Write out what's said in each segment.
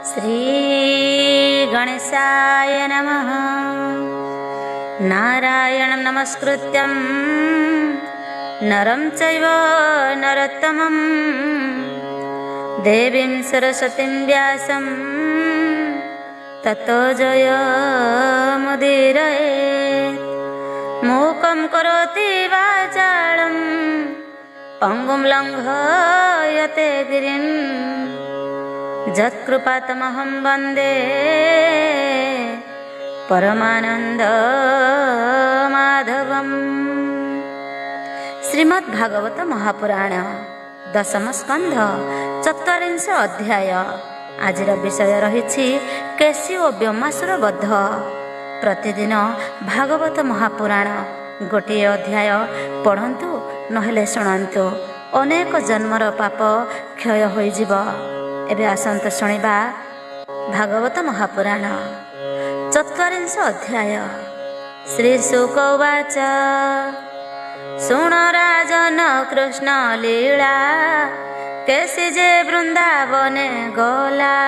श्री गणेशाय नमः। नारायणं नमस्कृत्यं नरं चैव नरोत्तमं देवीं सरस्वतीं व्यासं ततो जयमुदीरयेत्। मूकं करोति वाचालं पङ्गुं लङ्घयते गिरिं यत्कृपातमहं वन्दे परमानन्दमाधवम्। श्रीमद्भागवत महापुराण दशम स्कंध 44 अध्याय। आजिर विषय रही केशी और व्योमासुर वध। प्रतिदिन भागवत महापुराण गोटे अध्याय पढ़ंतु नहेले शुणंतु, अनेक जन्मर पाप क्षय होइजिब। एबे आसंत शुणिबा भागवत महापुराण 44 अध्याय। श्री शुक उवाच शुण राजन कृष्ण लीला, केसी जे वृंदावने गला।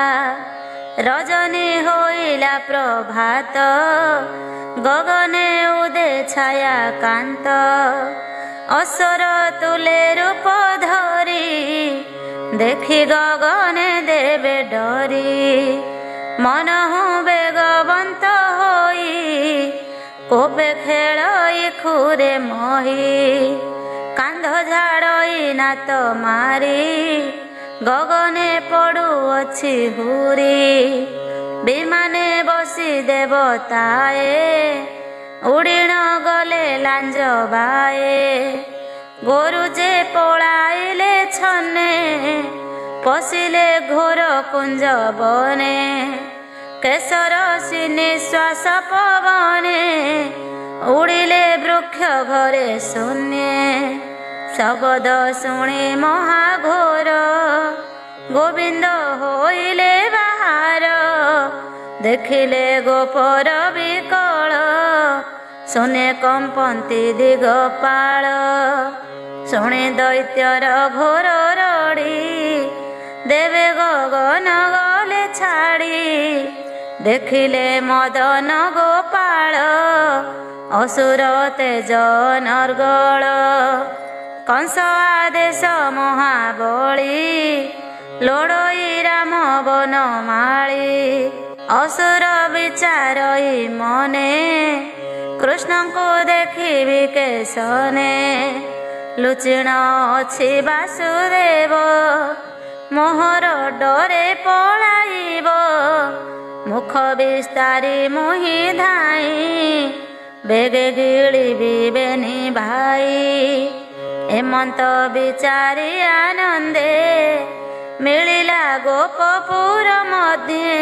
रजनी होइला प्रभात, गगने उदे छाया कांत। असुर तुले रूप धरी, देखि गगने देवे डरी। मनहु बेगवंत होई, कोपे खेलई खुरे मही। कांध झाड़ई नात मारी, गगने पड़ू अछि हुरी। विमाने बसी देवताए, उड़ीण गले लांज बाए। गोरु जे पलाइले छने, पशिले घोर कुंज बने। केशर निश्वास पवने, उड़िले वृक्ष घरे शून्य। शब्द शुणी महाघोर, गोविंद होइले बाहार। देखिले गोपर विकल, सुने कंपंती दिगपाल। शुणे दैत्यर घोर रड़ी, देवे गगन गले छाड़ी। देखिले मदन गोपाल, असुर तेज नर्गल। कंस आदेश महाबली, लोड़ई राम बनमाली। असुर विचारई मने, कृष्ण को देखिबि केशने। लुचिण अछि वासुदेव, मोहर डरे पलाइब। मुख विस्तारी मुहि धाई, बेगे गिलिबि बेनी भाई। एमंत विचारी आनंदे, मिलिला गोपपुर मध्ये।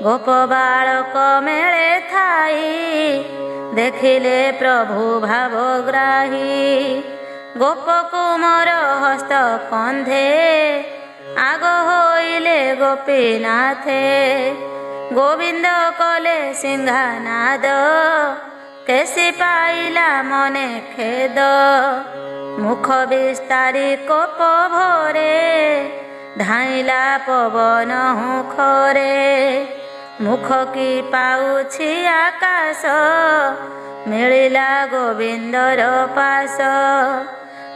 गोप बालक मेले थाई, देखिले प्रभु भावग्राही। गोप कुमर हस्त कंधे, आग होइले गोपीनाथे। गोविंद कले सिंहानाद, केसी पाइला मने खेद। मुख विस्तारी कोप भरे, धाइला पवन हुखरे। मुख की पाउछि आकाश, मिलिला गोविंदर पास।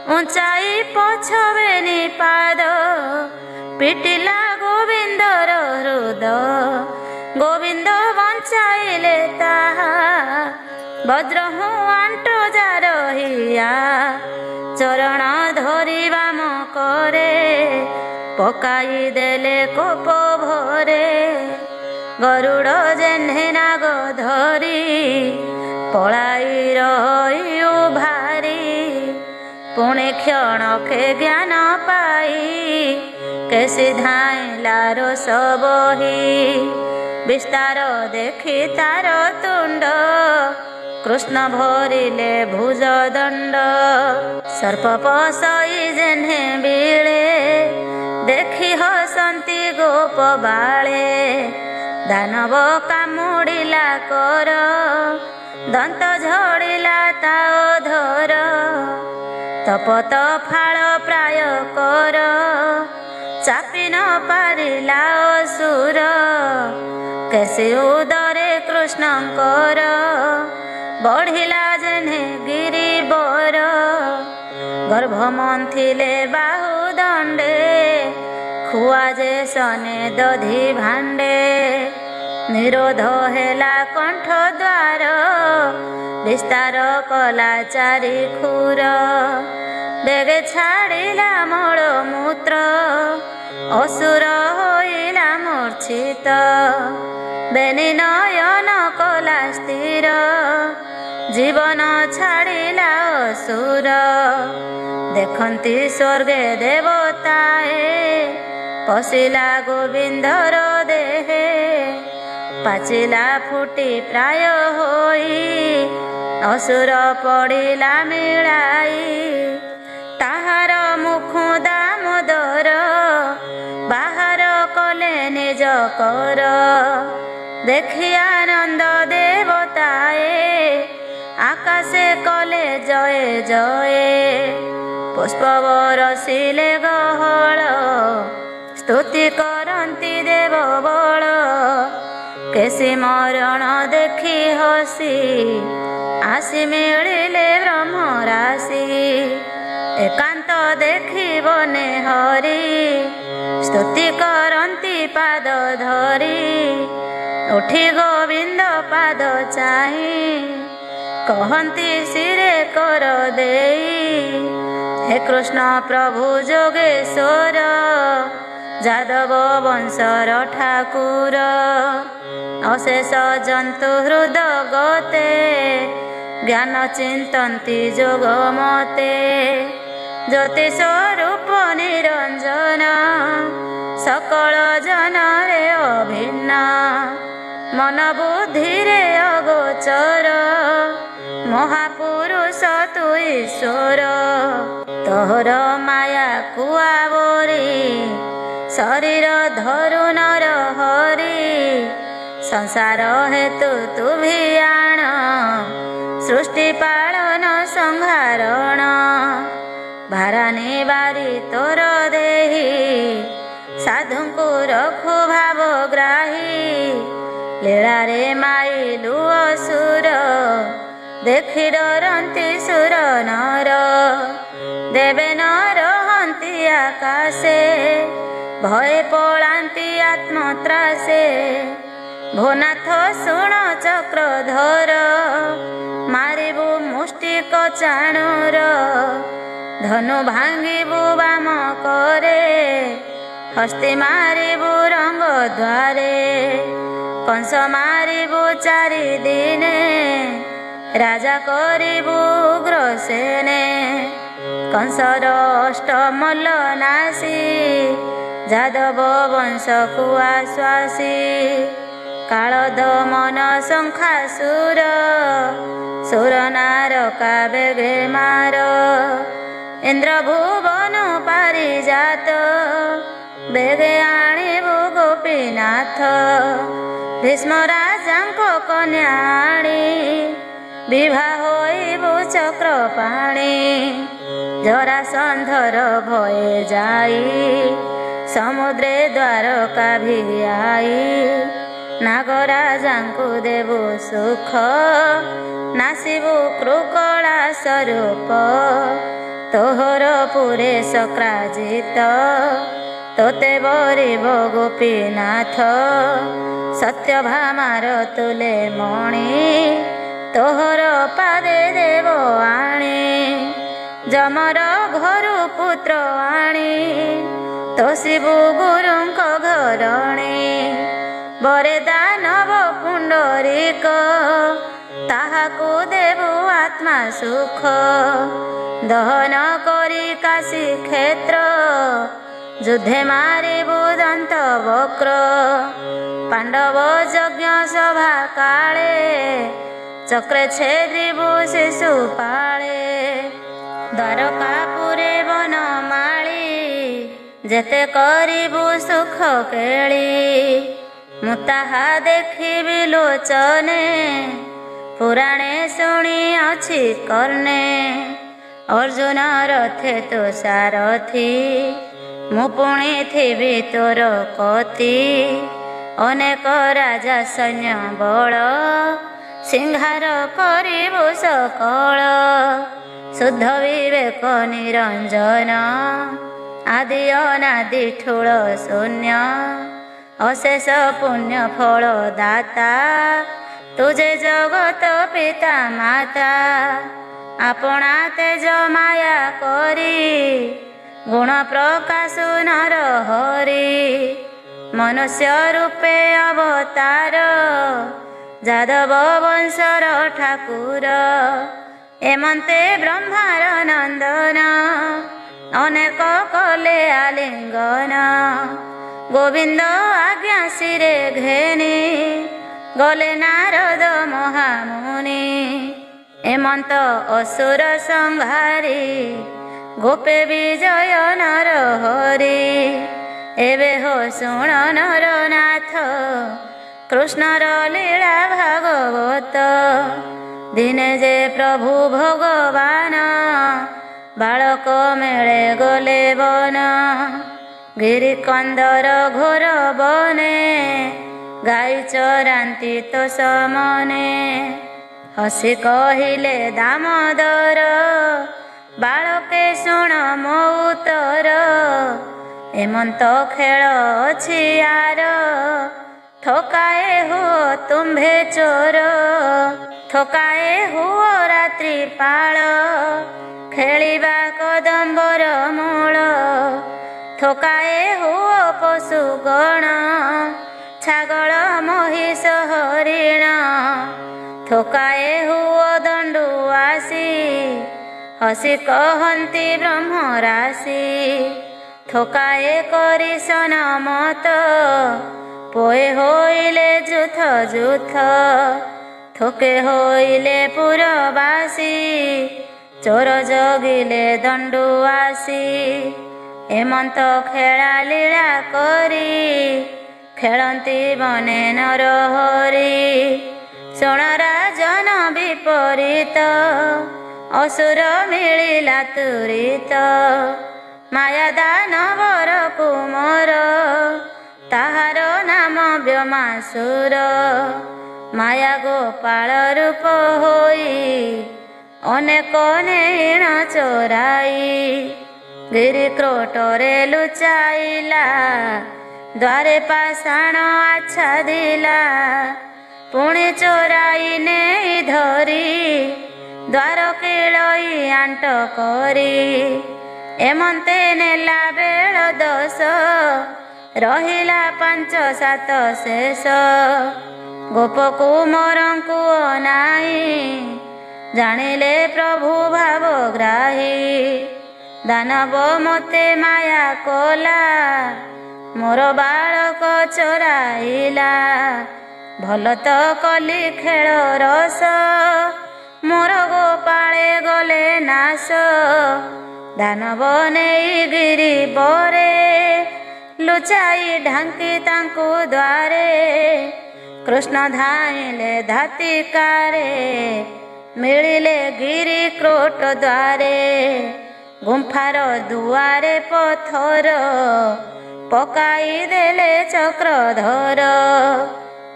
ऊंचाई पछबेनी पाद, पिटिला गोविंदर हृदय। गोविंद बंचाइले ताहा, वज्रहु आंट जा रहिया। चरण धरिबा मकरे, पकाई देले कोप भरे। गरुड़ जेन्हे नाग धरी, पलाई रही उभारी। पुणे क्षणके ज्ञान पाई, केसी धाइला रोष बही। विस्तार देखि तार तुंड, कृष्ण भरिले भुज दंड। सर्प पसई जेन्हे बिळे, देखि हसंती गोप बाळे। दानव कामुडिला कर, दंत झड़िला ता अधर। तपत फाळ प्राय कर, ଚାପି ନ ପାରିଲା ଅସୁର କେସି ଉଦରେ କୃଷ୍ଣଙ୍କର ବଢ଼ିଲା ଯେହ୍ନେ ଗିରିବର ଗର୍ଭ ମନ୍ଥିଲେ ବାହୁ ଦଣ୍ଡେ ଖୁଆ ଯେ ସନେ ଦଧି ଭାଣ୍ଡେ ନିରୋଧ ହେଲା କଣ୍ଠ ଦ୍ୱାର ବିସ୍ତାର କଲା ଚାରି ଖୁର ବେଗେ ଛାଡ଼ିଲା ମଳ ମୂତ୍ର ଅସୁର ହୋଇଲା ମୂର୍ଚ୍ଛିତ ବେନି ନୟନ କଲା ସ୍ଥିର ଜୀବନ ଛାଡ଼ିଲା ଅସୁର ଦେଖନ୍ତି ସ୍ୱର୍ଗେ ଦେବତାଏ ପଶିଲା ଗୋବିନ୍ଦର ଦେହେ ପାଚିଲା ଫୁଟି ପ୍ରାୟ ହୋଇ ଅସୁର ପଡ଼ିଲା ମିଳାଇ ତାହାର ମୁଖ ଦାମୋଦର ବାହାର କଲେ ନିଜ କର ଦେଖି ଆନନ୍ଦ ଦେବତାଏ ଆକାଶେ କଲେ ଜୟ ଜୟ ପୁଷ୍ପ ବରସିଲେ ଗହଳ ସ୍ତୁତି କରନ୍ତି ଦେବ ବଳ କେସି ମରଣ ଦେଖି ହସି ଆସି ମିଳିଲେ ବ୍ରହ୍ମରାଶି ଏକାନ୍ତ ଦେଖିବନେ ହରି ସ୍ତୁତି କରନ୍ତି ପାଦ ଧରି ଉଠି ଗୋବିନ୍ଦ ପାଦ ଚାହିଁ କହନ୍ତି ଶିରେ କର ଦେଇ ହେ କୃଷ୍ଣ ପ୍ରଭୁ ଯୋଗେଶ୍ୱର ଯାଦବ ବଂଶର ଠାକୁର ଅଶେଷ ଜନ୍ତୁ ହୃଦ ଗତେ ଜ୍ଞାନ ଚିନ୍ତନ୍ତି ଯୋଗ ମତେ ଜ୍ୟୋତି ସ୍ୱରୂପ ନିରଞ୍ଜନ ସକଳ ଜନରେ ଅଭିନ୍ନ ମନ ବୁଦ୍ଧିରେ ଅଗୋଚର ମହାପୁରୁଷ ତୁ ଈଶ୍ୱର ତୋର ମାୟାକୁ ଆବୋରି ଶରୀର ଧରୁ ନର ହରି ସଂସାର ହେତୁ ତୁ ଭିଆଣ ସୃଷ୍ଟି ପାଳନ ସଂହାରଣ ଭାରାନି ବାରି ତୋର ଦେହି ସାଧୁଙ୍କୁ ରଖୁ ଭାବ ଗ୍ରାହୀ ଲୀଳାରେ ମାଇଲୁ ଅସୁର ଦେଖି ଡରନ୍ତି ସୁର ନର ଦେବେ ନ ରହନ୍ତି ଆକାଶେ ଭୟ ପଳାନ୍ତି ଆତ୍ମତ୍ରାସେ ଭୋନାଥ ଶୁଣ ଚକ୍ରଧର ମାରିବୁ ମୁଷ୍ଟିକ ଚାଣୁର ଧନୁ ଭାଙ୍ଗିବୁ ବାମ କରେ ହସ୍ତି ମାରିବୁ ରଙ୍ଗ ଦ୍ୱାରେ କଂସ ମାରିବୁ ଚାରି ଦିନେ ରାଜା କରିବୁ ଉଗ୍ରସେନେ କଂସର ଅଷ୍ଟମଲ୍ଲ ନାସି ଯାଦବ ବଂଶକୁ ଆଶ୍ୱାସୀ କାଳ ଦମନ ଶଙ୍ଖାସୁର ସୁର ନାରକା ବେଗେ ମାର ଇନ୍ଦ୍ର ଭୁବନ ପାରିଜାତ ବେଗେ ଆଣିବୁ ଗୋପୀନାଥ ଭୀଷ୍ମ ରାଜାଙ୍କ କନ୍ୟା ଆଣି ବିଭା ହୋଇବୁ ଚକ୍ରପାଣି ଜରାସନ୍ଧର ଭୟ ଯାଇ ସମୁଦ୍ରେ ଦ୍ୱାରକା ଭିଆଇ ନାଗରାଜାଙ୍କୁ ଦେବୁ ସୁଖ ନାସିବୁ କୃକଳା ସ୍ୱରୂପ ତୋହର ପୁରେ ସକ୍ରାଜିତ ତୋତେ ବରିବ ଗୋପୀନାଥ ସତ୍ୟଭାମାର ତୁଲେ ମଣି ତୋହର ପାଦେ ଦେବ ଆଣି ଯମର ଘରୁ ପୁତ୍ର ଆଣି ତୋଷିବୁ ଗୁରୁଙ୍କ ଘରଣୀ ବରେ ଦାନବ ପୁଣ୍ଡରୀକ ତାହାକୁ ଦେବୁ ଆତ୍ମା ସୁଖ ଦହନ କରି କାଶୀ କ୍ଷେତ୍ର ଯୁଦ୍ଧେ ମାରିବୁ ଦନ୍ତ ବକ୍ର ପାଣ୍ଡବ ଯଜ୍ଞ ସଭା କାଳେ ଚକ୍ରେ ଛେଦିବୁ ଶିଶୁ ପାଳେ ଦ୍ୱାରକାପୁରେ ବନମାଳି ଯେତେ କରିବୁ ସୁଖ କେଳି ମୁଁ ତାହା ଦେଖିବି ଲୋଚନେ ପୁରାଣେ ଶୁଣି ଅଛି କର୍ଣ୍ଣେ ଅର୍ଜୁନ ରଥେ ତୁ ସାରଥି ମୁଁ ପୁଣି ଥିବି ତୋର କତି ଅନେକ ରାଜା ସୈନ୍ୟ ବଳ ସିଂହାର କରିବୁ ସକଳ ଶୁଦ୍ଧ ବିବେକ ନିରଞ୍ଜନ ଆଦି ଅନାଦି ଠୁଳ ଶୂନ୍ୟ ଅଶେଷ ପୁଣ୍ୟ ଫଳ ଦାତା ତୁଝେ ଜଗତ ପିତା ମାତା ଆପଣା ତେଜ ମାୟା କରି ଗୁଣ ପ୍ରକାଶ ନର ହରି ମନୁଷ୍ୟ ରୂପେ ଅବତାର ଯାଦବ ବଂଶର ଠାକୁର ଏମନ୍ତେ ବ୍ରହ୍ମାର ନନ୍ଦନ ଅନେକ କଲେ ଆଲିଙ୍ଗନ ଗୋବିନ୍ଦ ଆଜ୍ଞା ଶିରେ ଘେନି ଗଲେ ନାରଦ ମହାମୁନି ଏମନ୍ତ ଅସୁର ସଂହାରୀ ଗୋପେ ବିଜୟ ନର ହରି ଏବେ ହୋ ଶୁଣ ନର ନାଥ କୃଷ୍ଣର ଲୀଳା ଭାଗବତ ଦିନେ ଯେ ପ୍ରଭୁ ଭଗବାନ ବାଳକ ମେଳେ ଗଲେ ବନ ଗିରି କନ୍ଦର ଘୋର ବନେ ଗାଈ ଚରାନ୍ତି ତ ସମନେ ହସି କହିଲେ ଦାମୋଦର ବାଳକେ ଶୁଣ ମୋ ଉତ୍ତର ଏମନ୍ତ ଖେଳ ଅଛି ଆର ଠକାଏ ହୁଅ ତୁମ୍ଭେ ଚୋର ଥକାଏ ହୁଅ ରାତ୍ରି ପାଳ ଖେଳିବା କଦମ୍ବର ମୂଳ ଥକାଏ ହୁଅ ପଶୁ ଗଣ ଛାଗଳ ମହିଷ ହରିଣ ଥକାଏ ହୁଅ ଦଣ୍ଡୁ ଆସି ହସି କହନ୍ତି ବ୍ରହ୍ମ ରାଶି ଥକାଏ କରି ସନମତ ପୋଏ ହୋଇଲେ ଯୁଥ ଯୁଥ ଥୋକେ ହୋଇଲେ ପୁରବାସୀ ଚୋର ଜଗିଲେ ଦଣ୍ଡୁ ଆସି ଏମନ୍ତ ଖେଳା ଲୀଳା କରି ଖେଳନ୍ତି ବନେ ନର ହରି ଶୁଣ ରାଜନ ବିପରୀତ ଅସୁର ମିଳିଲା ତୁରିତ ମାୟା ଦାନବର କୁମର ତାହାର ନାମ ବ୍ୟମାସୁର ମାୟା ଗୋପାଳ ରୂପ ହୋଇ ଅନେକ ନେଣ ଚୋରାଇ ଗିରି କ୍ରୋଟରେ ଲୁଚାଇଲା ଦ୍ୱାରେ ପାଷାଣ ଆଚ୍ଛାଦିଲା ପୁଣି ଚୋରାଇ ନେଇ ଧରି ଦ୍ୱାର କିଳଇ ଆଣ୍ଟ କରି ଏମନ୍ତେ ନେଲା ବେଳ ଦଶ ରହିଲା 5-7 ଶେଷ ଗୋପ କୁମରଙ୍କୁ ଅନାଇ ଜାଣିଲେ ପ୍ରଭୁ ଭାବଗ୍ରାହୀ ଦାନବ ମୋତେ ମାୟା କଲା ମୋର ବାଳକ ଚୋରାଇଲା ଭଲ ତ କଲି ଖେଳ ରସ ମୋର ଗୋପାଳେ ଗଲେ ନାଶ ଦାନବ ନେଇ ଗିରି ବରେ ଲୁଚାଇ ଢାଙ୍କି ତାଙ୍କୁ ଦ୍ୱାରେ କୃଷ୍ଣ ଧାଇଁଲେ ଧାତିକାରେ ମିଳିଲେ ଗିରି କ୍ରୋଟ ଦ୍ୱାରେ ଗୁମ୍ଫାର ଦୁଆରେ ପଥର ପକାଇ ଦେଲେ ଚକ୍ରଧର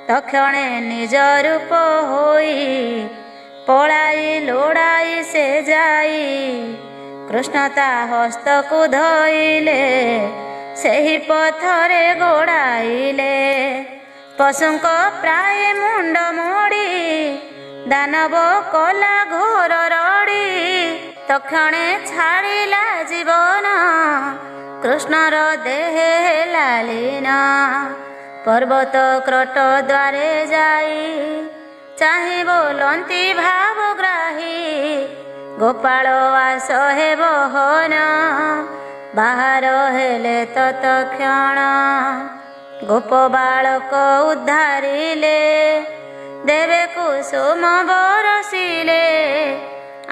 ତକ୍ଷଣେ ନିଜ ରୂପ ହୋଇ ପଳାଇ ଲୋଡ଼ାଇ ସେ ଯାଇ କୃଷ୍ଣ ତା ହସ୍ତକୁ ଧଇଲେ ସେହି ପଥରେ ଗୋଡ଼ାଇଲେ ପଶୁଙ୍କ ପ୍ରାୟ ମୁଣ୍ଡ ମୋଡ଼ି ଦାନବ କଲା ଘୋର ରଡ଼ି ତକ୍ଷଣେ ଛାଡ଼ିଲା ଜୀବନ କୃଷ୍ଣର ଦେହେ ହେଲା ଲୀନ ପର୍ବତ କ୍ରୋଟ ଦ୍ୱାରେ ଯାଇ ଚାହିଁ ବୋଲନ୍ତି ଭାବଗ୍ରାହୀ ଗୋପାଳ ଆସ ହେବ ହନ ବାହାର ହେଲେ ତତକ୍ଷଣ ଗୋପ ବାଳକ ଉଦ୍ଧାରିଲେ ଦେବେ କୁସୁମ ବରସିଲେ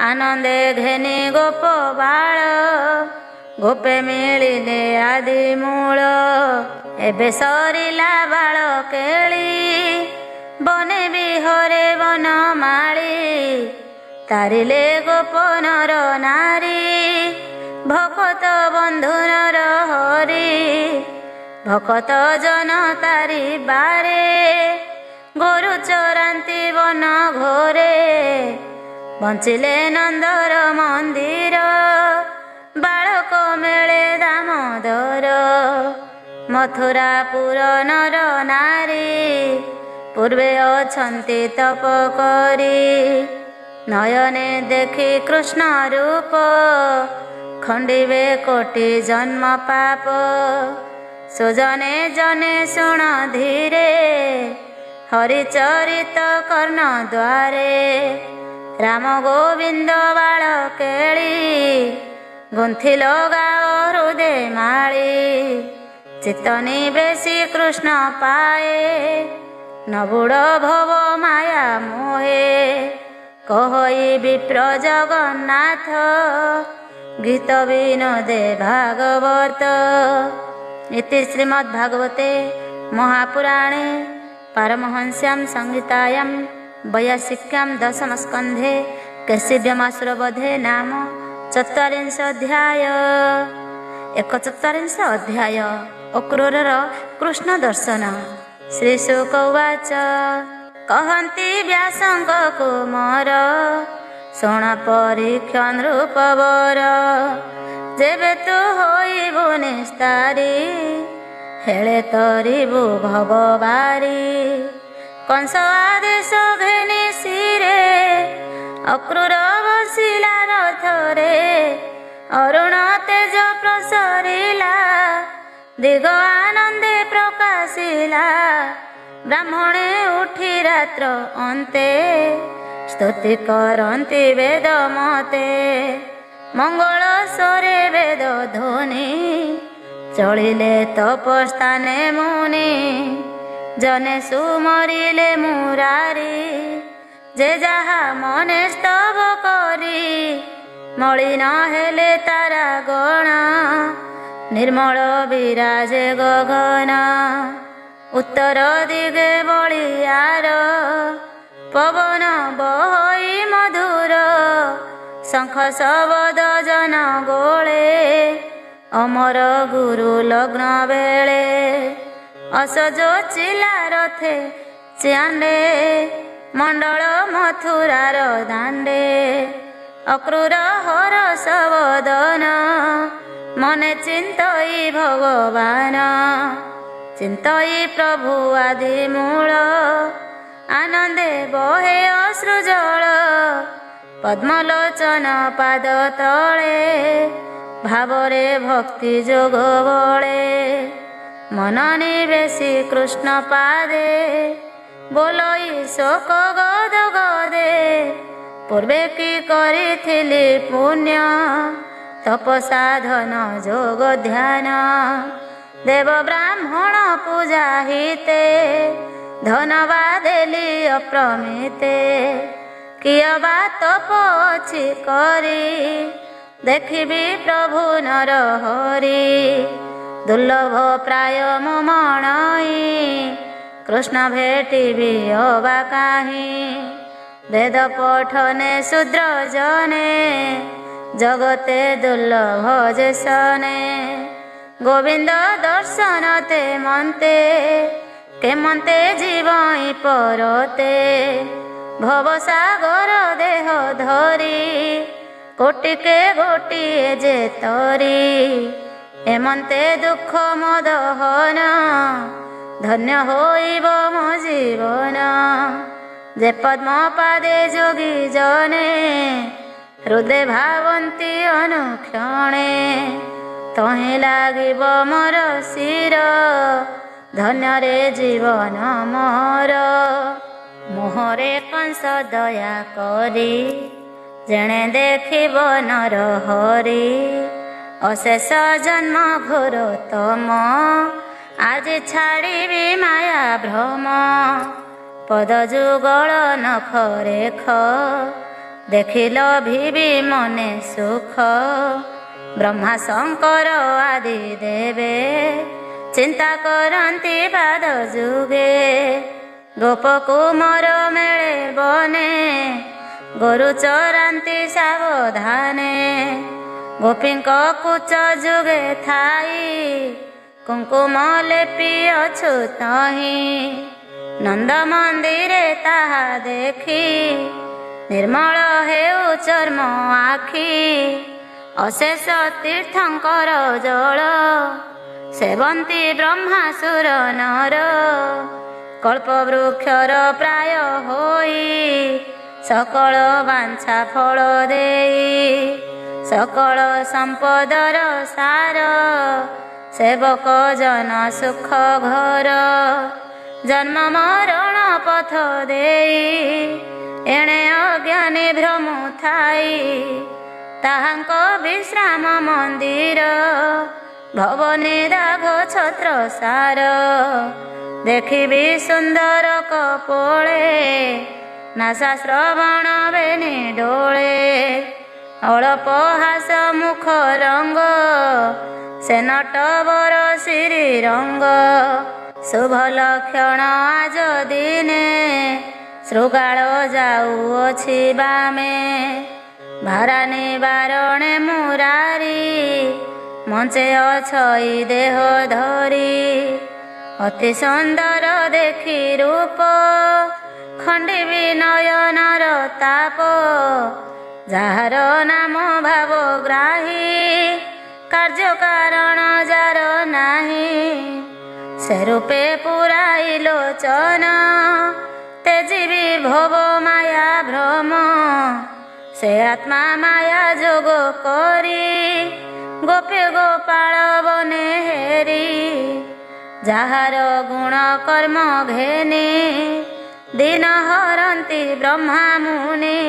ଆନନ୍ଦେ ଘେନି ଗୋପ ବାଳ ଗୋପେ ମିଳିଲେ ଆଦି ମୂଳ ଏବେ ସରିଲା ବାଳ କେଳି ବନେ ବିହରେ ବନମାଳି ତାରିଲେ ଗୋପ ନର ନାରୀ ଭକତ ବନ୍ଧୁ ନର ହରି ଭକତ ଜନ ତାରି ବାରେ ଗୋରୁ ଚରାନ୍ତି ବନ ଘୋରେ ବଞ୍ଚିଲେ ନନ୍ଦର ମନ୍ଦିର ବାଳକ ମେଳେ ଦାମୋଦର ମଥୁରାପୁର ନର ନାରୀ ପୂର୍ବେ ଅଛନ୍ତି ତପ କରି ନୟନେ ଦେଖି କୃଷ୍ଣ ରୂପ ଖଣ୍ଡିବେ କୋଟି ଜନ୍ମ ପାପ ସୁଜନେ ଜନେ ଶୁଣ ଧୀରେ ହରିଚରିତ କର୍ଣ୍ଣ ଦ୍ୱାରେ ରାମ ଗୋବିନ୍ଦ ବାଳ କେଳି ଗୁନ୍ଥି ଲଗାଅ ହୃଦେ ମାଳି ଚିତ୍ତ ନିବେଶୀ କୃଷ୍ଣ ପାଏ ନବୁଡ଼ ଭବ ମାୟା ମୋହେ କହଇ ବିପ୍ର ଜଗନ୍ନାଥ ଗୀତ ବିନୋଦେ ଭାଗବତ। इति श्रीमद्भागवते महापुराणे पारमहंस्यां संहितायां वैयासिक्यां दशमस्कन्धे कैशिव्यमासुरवधे नाम ४४ अध्याय। ४४ अध्याय अक्रूरर कृष्ण दर्शन। श्रीशुक उवाच कहन्ति व्यासंग कुमार शुण परीक्ष नृपवर जेबे तु होइबु निस्तारी हेले तरिबु भवबारी कंस आदेश घेनि शिरे अक्रूर बसिला रथरे अरुण तेज प्रसरिला दिग आनंदे प्रकाशिला ब्राह्मणे उठी रात्र अन्ते स्तुति करन्ति वेद मते मंगल स्वरे वेद ध्वनि चलिले तपस्थाने मुनि जने सुमरिले मुरारी जे जहा मने स्तव करी मलिन हेले तारा गण निर्मल विराजे गगन उत्तर दिगे बलियार पवन बहई मधुर शंख शबद जन गोळे अमर गुरु लग्न बेळे असजो चिला रथे चांडे मंडल मथुरार दांडे अक्रूर हरस वदन मने चिंतई भगवान चिंतई प्रभु आदि मूल आनंदे बहे अश्रुजल पद्मलोचन पाद तले भावरे भक्ति जोग बळे मन निवेशी कृष्ण पादे बोलई शोक गद गदे पूर्वे की करिथिली पुण्य तप साधन जोग ध्यान देव ब्राह्मण पूजा हिते धनवा देली अप्रमिते किय बा तप अछि करी देखिबी प्रभु नर हरि दुर्लभ प्राय मुमणई कृष्ण भेटिबी अबा काहि वेद पठने शूद्र जने जगते दुर्लभ जेसने गोविंद दर्शन ते मन्ते केमन्ते जीवई परते भवसागर देह धरी कोटिके गोटिए जे तरी एमन्ते दुख मदहन धन्य होइब मो जीवन जे पद्म पादे जोगी जने हृदय भावन्ति अनुक्षणे तहि लागिब मोर शिर धन्य रे जीवन मोर मोहरे कंस दया करी जेणे देखिब नर हरि अशेष जन्म घोर तम आज छाड़िबी माया भ्रम पद जुगल नख रेख देखिल भिबी मने सुख ब्रह्मा शंकर आदि देवे चिंता करन्ति पाद जुगे गोपकुमार मेळे बने गोरु चरान्ति सावधाने गोपींक कुच जुगे थाई कुंकुम लेपि अछु तहि नंद मंदिरे ताहा देखी निर्मल हेउ चर्म आखि अशेष तीर्थंकर जल सेवंती ब्रह्मासुर नर कल्पवृक्षर प्राय होई सकल वांछा फल देई सकल संपदर सार सेवक जन सुख घर जन्म मरण पथ देई एणे अज्ञानी भ्रमु थाई ताहांक विश्राम मंदिर भवनी दाघ छत्र सार देखिबी सुंदर कपोळे नासा श्रवण बेनी डोळे अळप हास मुख रंग से नटवर श्री रंग शुभ लक्षण आज दिने श्रृगाल जाऊअछि बामे भारानी बारणे मुरारी मंचे अछई देह धरी अति सुंदर देखी रूप खंडिबी नयनर ताप जार नाम भाव ग्राही कार्य कारण जार नाही से रूपे पुराई लोचन तेजीबी भव माया भ्रम से आत्मा माया जोग करी गोपी गोपाल बने हेरी जाहार गुण कर्म घेनी दिन हरंती ब्रह्मा मुनि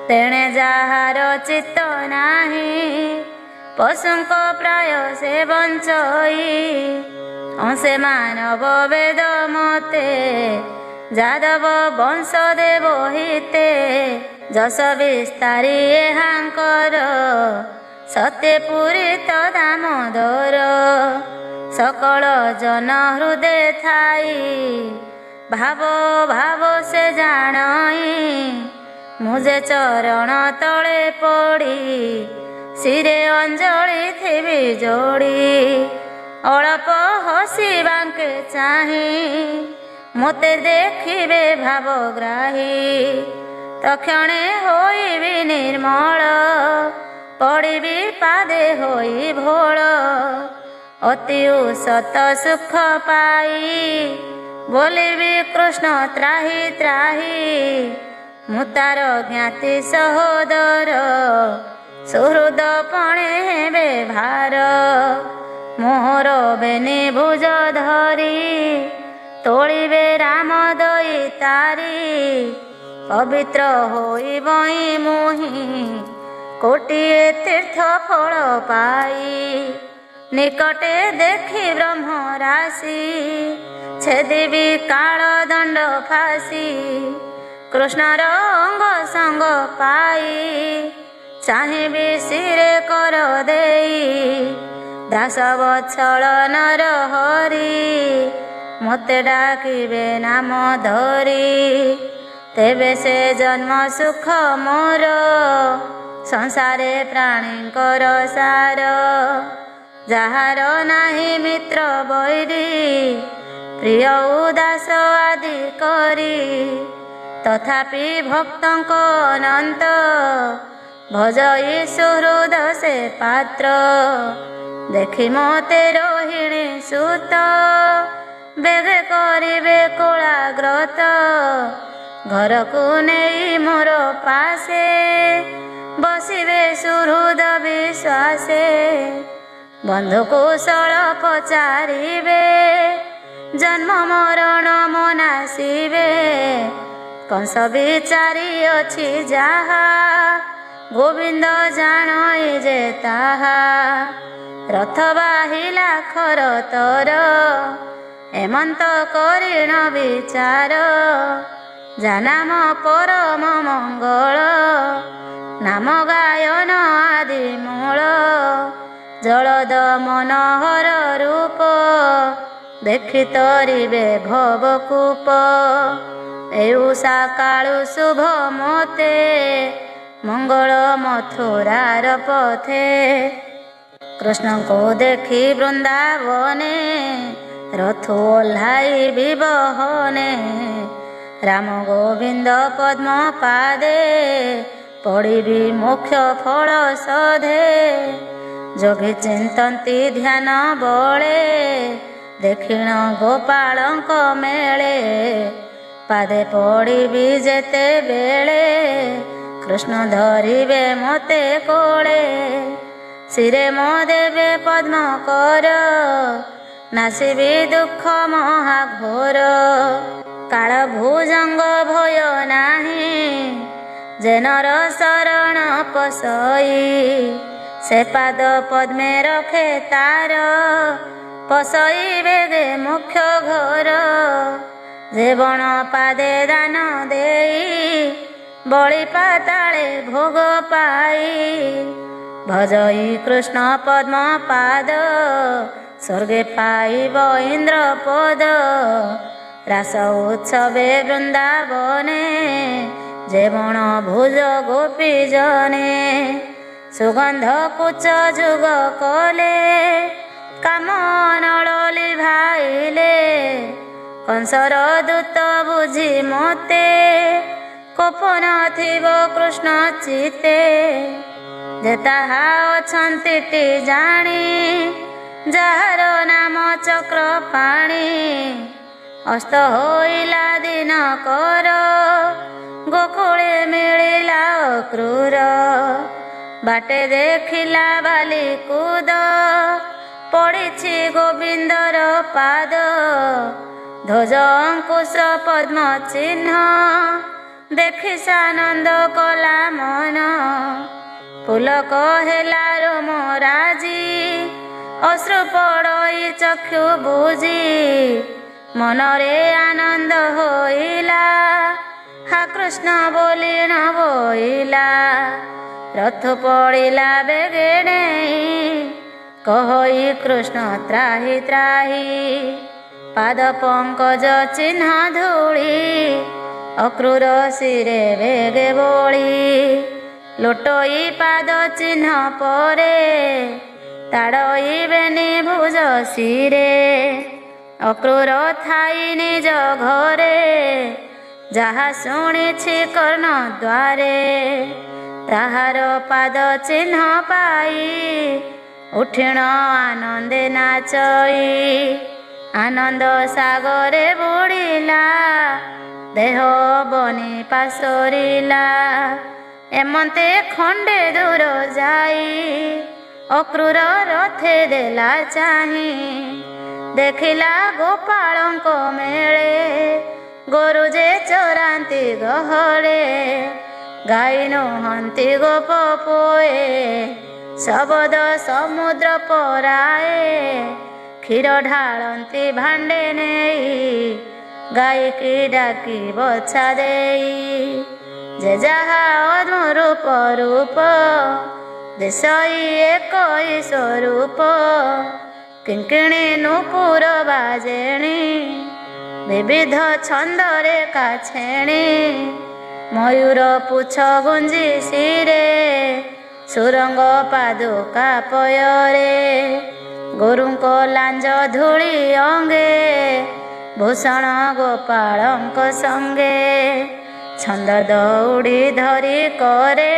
तेणे जाहार चित्त नाही पशुंक प्राय से बंचई अंशे मानव वेद मते जादव वंश देव हिते जस विस्तारी एहांकर सत्य पूरित दामोदर सकल जन हृदय थाई भाव भाव से जाणई मुझे चरण तले पड़ी सिरे अंजलि थिबी जोड़ी अल्प हसी बांके चाही मोते देखिबे भावग्राही तक्षणे होइबी निर्मल पड़िबी पादे होई भोल अति सत सुख पाई बोलिबी कृष्ण त्राही त्राही मुतार ज्ञाति सहोदर सुहृद पणे हेबे भार मोहर बेनी भुज धरी तोलिबे राम दई तारी पवित्र होई बई मुहि कोटिए तीर्थ फल पाई निकटे देखी ब्रह्म राशि छेदिबी काल दंड फासी कृष्णर अंग संग पाई चाहिबी सिरे कर देई दास वत्सल नर हरि मते डाकिबे नाम धरी तेबे से जन्म सुख मोर संसारे प्राणींकर सार जाहार नाही मित्र बैरी प्रिय उदास आदि करी तथापि भक्तंक अनंत भज ईश्वरुद से पात्र देखि मते रोहिणी सुत बेगे करिबे कोलाग्रत घर को नहीं मोर पासे बसिबे सुहृद विश्वासे बंधु कुशल पचारिबे जन्म मरण मनासिबे कंस विचारी अछि जाहा गोविंद जाणई जे ताहा रथ बाहिला खर तर हेमंत करिण विचार जानाम परम मंगल नाम गायन आदि मूल जलद मनोहर रूप देखि तरिबे भवकूप एउषा काळु शुभ मते मंगल मथुरार पथे कृष्ण को देखी वृंदावने रथु ओह्लाई विबहने राम गोविंद पद्म पादे पड़ी मोक्ष फल सधे जोगी चिंतन्ति ध्यान बले देखिण गोपालंक मेले पादे पड़ी जेते बेले कृष्ण धरिबे मते कोले शिरे मो देवे पद्म कर नासिबी दुख महाघोर काल भुजंग भय नाही जेनर शरण पसई से पाद पद्मे रखे तार पसई बेगे मुख्य घर जेवण पादे दान देई बलि पाताले भोग पाई भजई कृष्ण पद्म पाद स्वर्गे पाइब इंद्र पद रास उत्सवे वृंदावने जेवण भुज गोपी जने सुगंध कुच जुग कले काम नली भाईले कंसर दूत बुझी मते कोपन थिब कृष्ण चिते जे ताहा अछंती जानी जार नाम चक्र पाणी अस्त होइला दिन कर गोकुले मिलिला क्रूर बाटे देखिला बाली कूद पड़िछि गोविंदर पाद ध्वज अंकुश पद्म चिन्ह देखि सानंद कला मन पुलक हेला रोम राजी अश्रु पड़ई चक्षु बुझी मनरे आनंद होइला हा कृष्ण बोली न बोइला रथ पड़िला बेगेणे कहि कृष्ण त्राहि त्राहि पाद पंकज चिन्ह धूली अक्रूर शिरे बेगे बोली लोटई पाद चिन्ह परे ताड़ई बेनी भुज शिरे अक्रूर थाई निज घरे जहा शुणिछि कर्ण द्वारे ताहार पाद चिन्ह पाई उठिण आनंदे नाचई आनंद सागरे बुड़िला देह बनी पासरिला एमंते खंडे दूर जाई अक्रूर रथे देला चाही देखिला गोपालंक मेले गोरु जे चोरांती गहळे गाई नुहंती गोप पोए शबद समुद्र पराए क्षीर ढालंती भांडे नेई गाई की डाकी बछा देई जे जहा अधूरूप रूप देशई एक स्वरूप किंकिणी नुपुर बाजेणी विविध छंदरे काछेणी मयूर पुछ गुंजी शिरे सुरंग पादुका पयरे गुरुंक लांज धूली अंगे भूषण गोपालंक संगे छंद दौड़ी धरी करे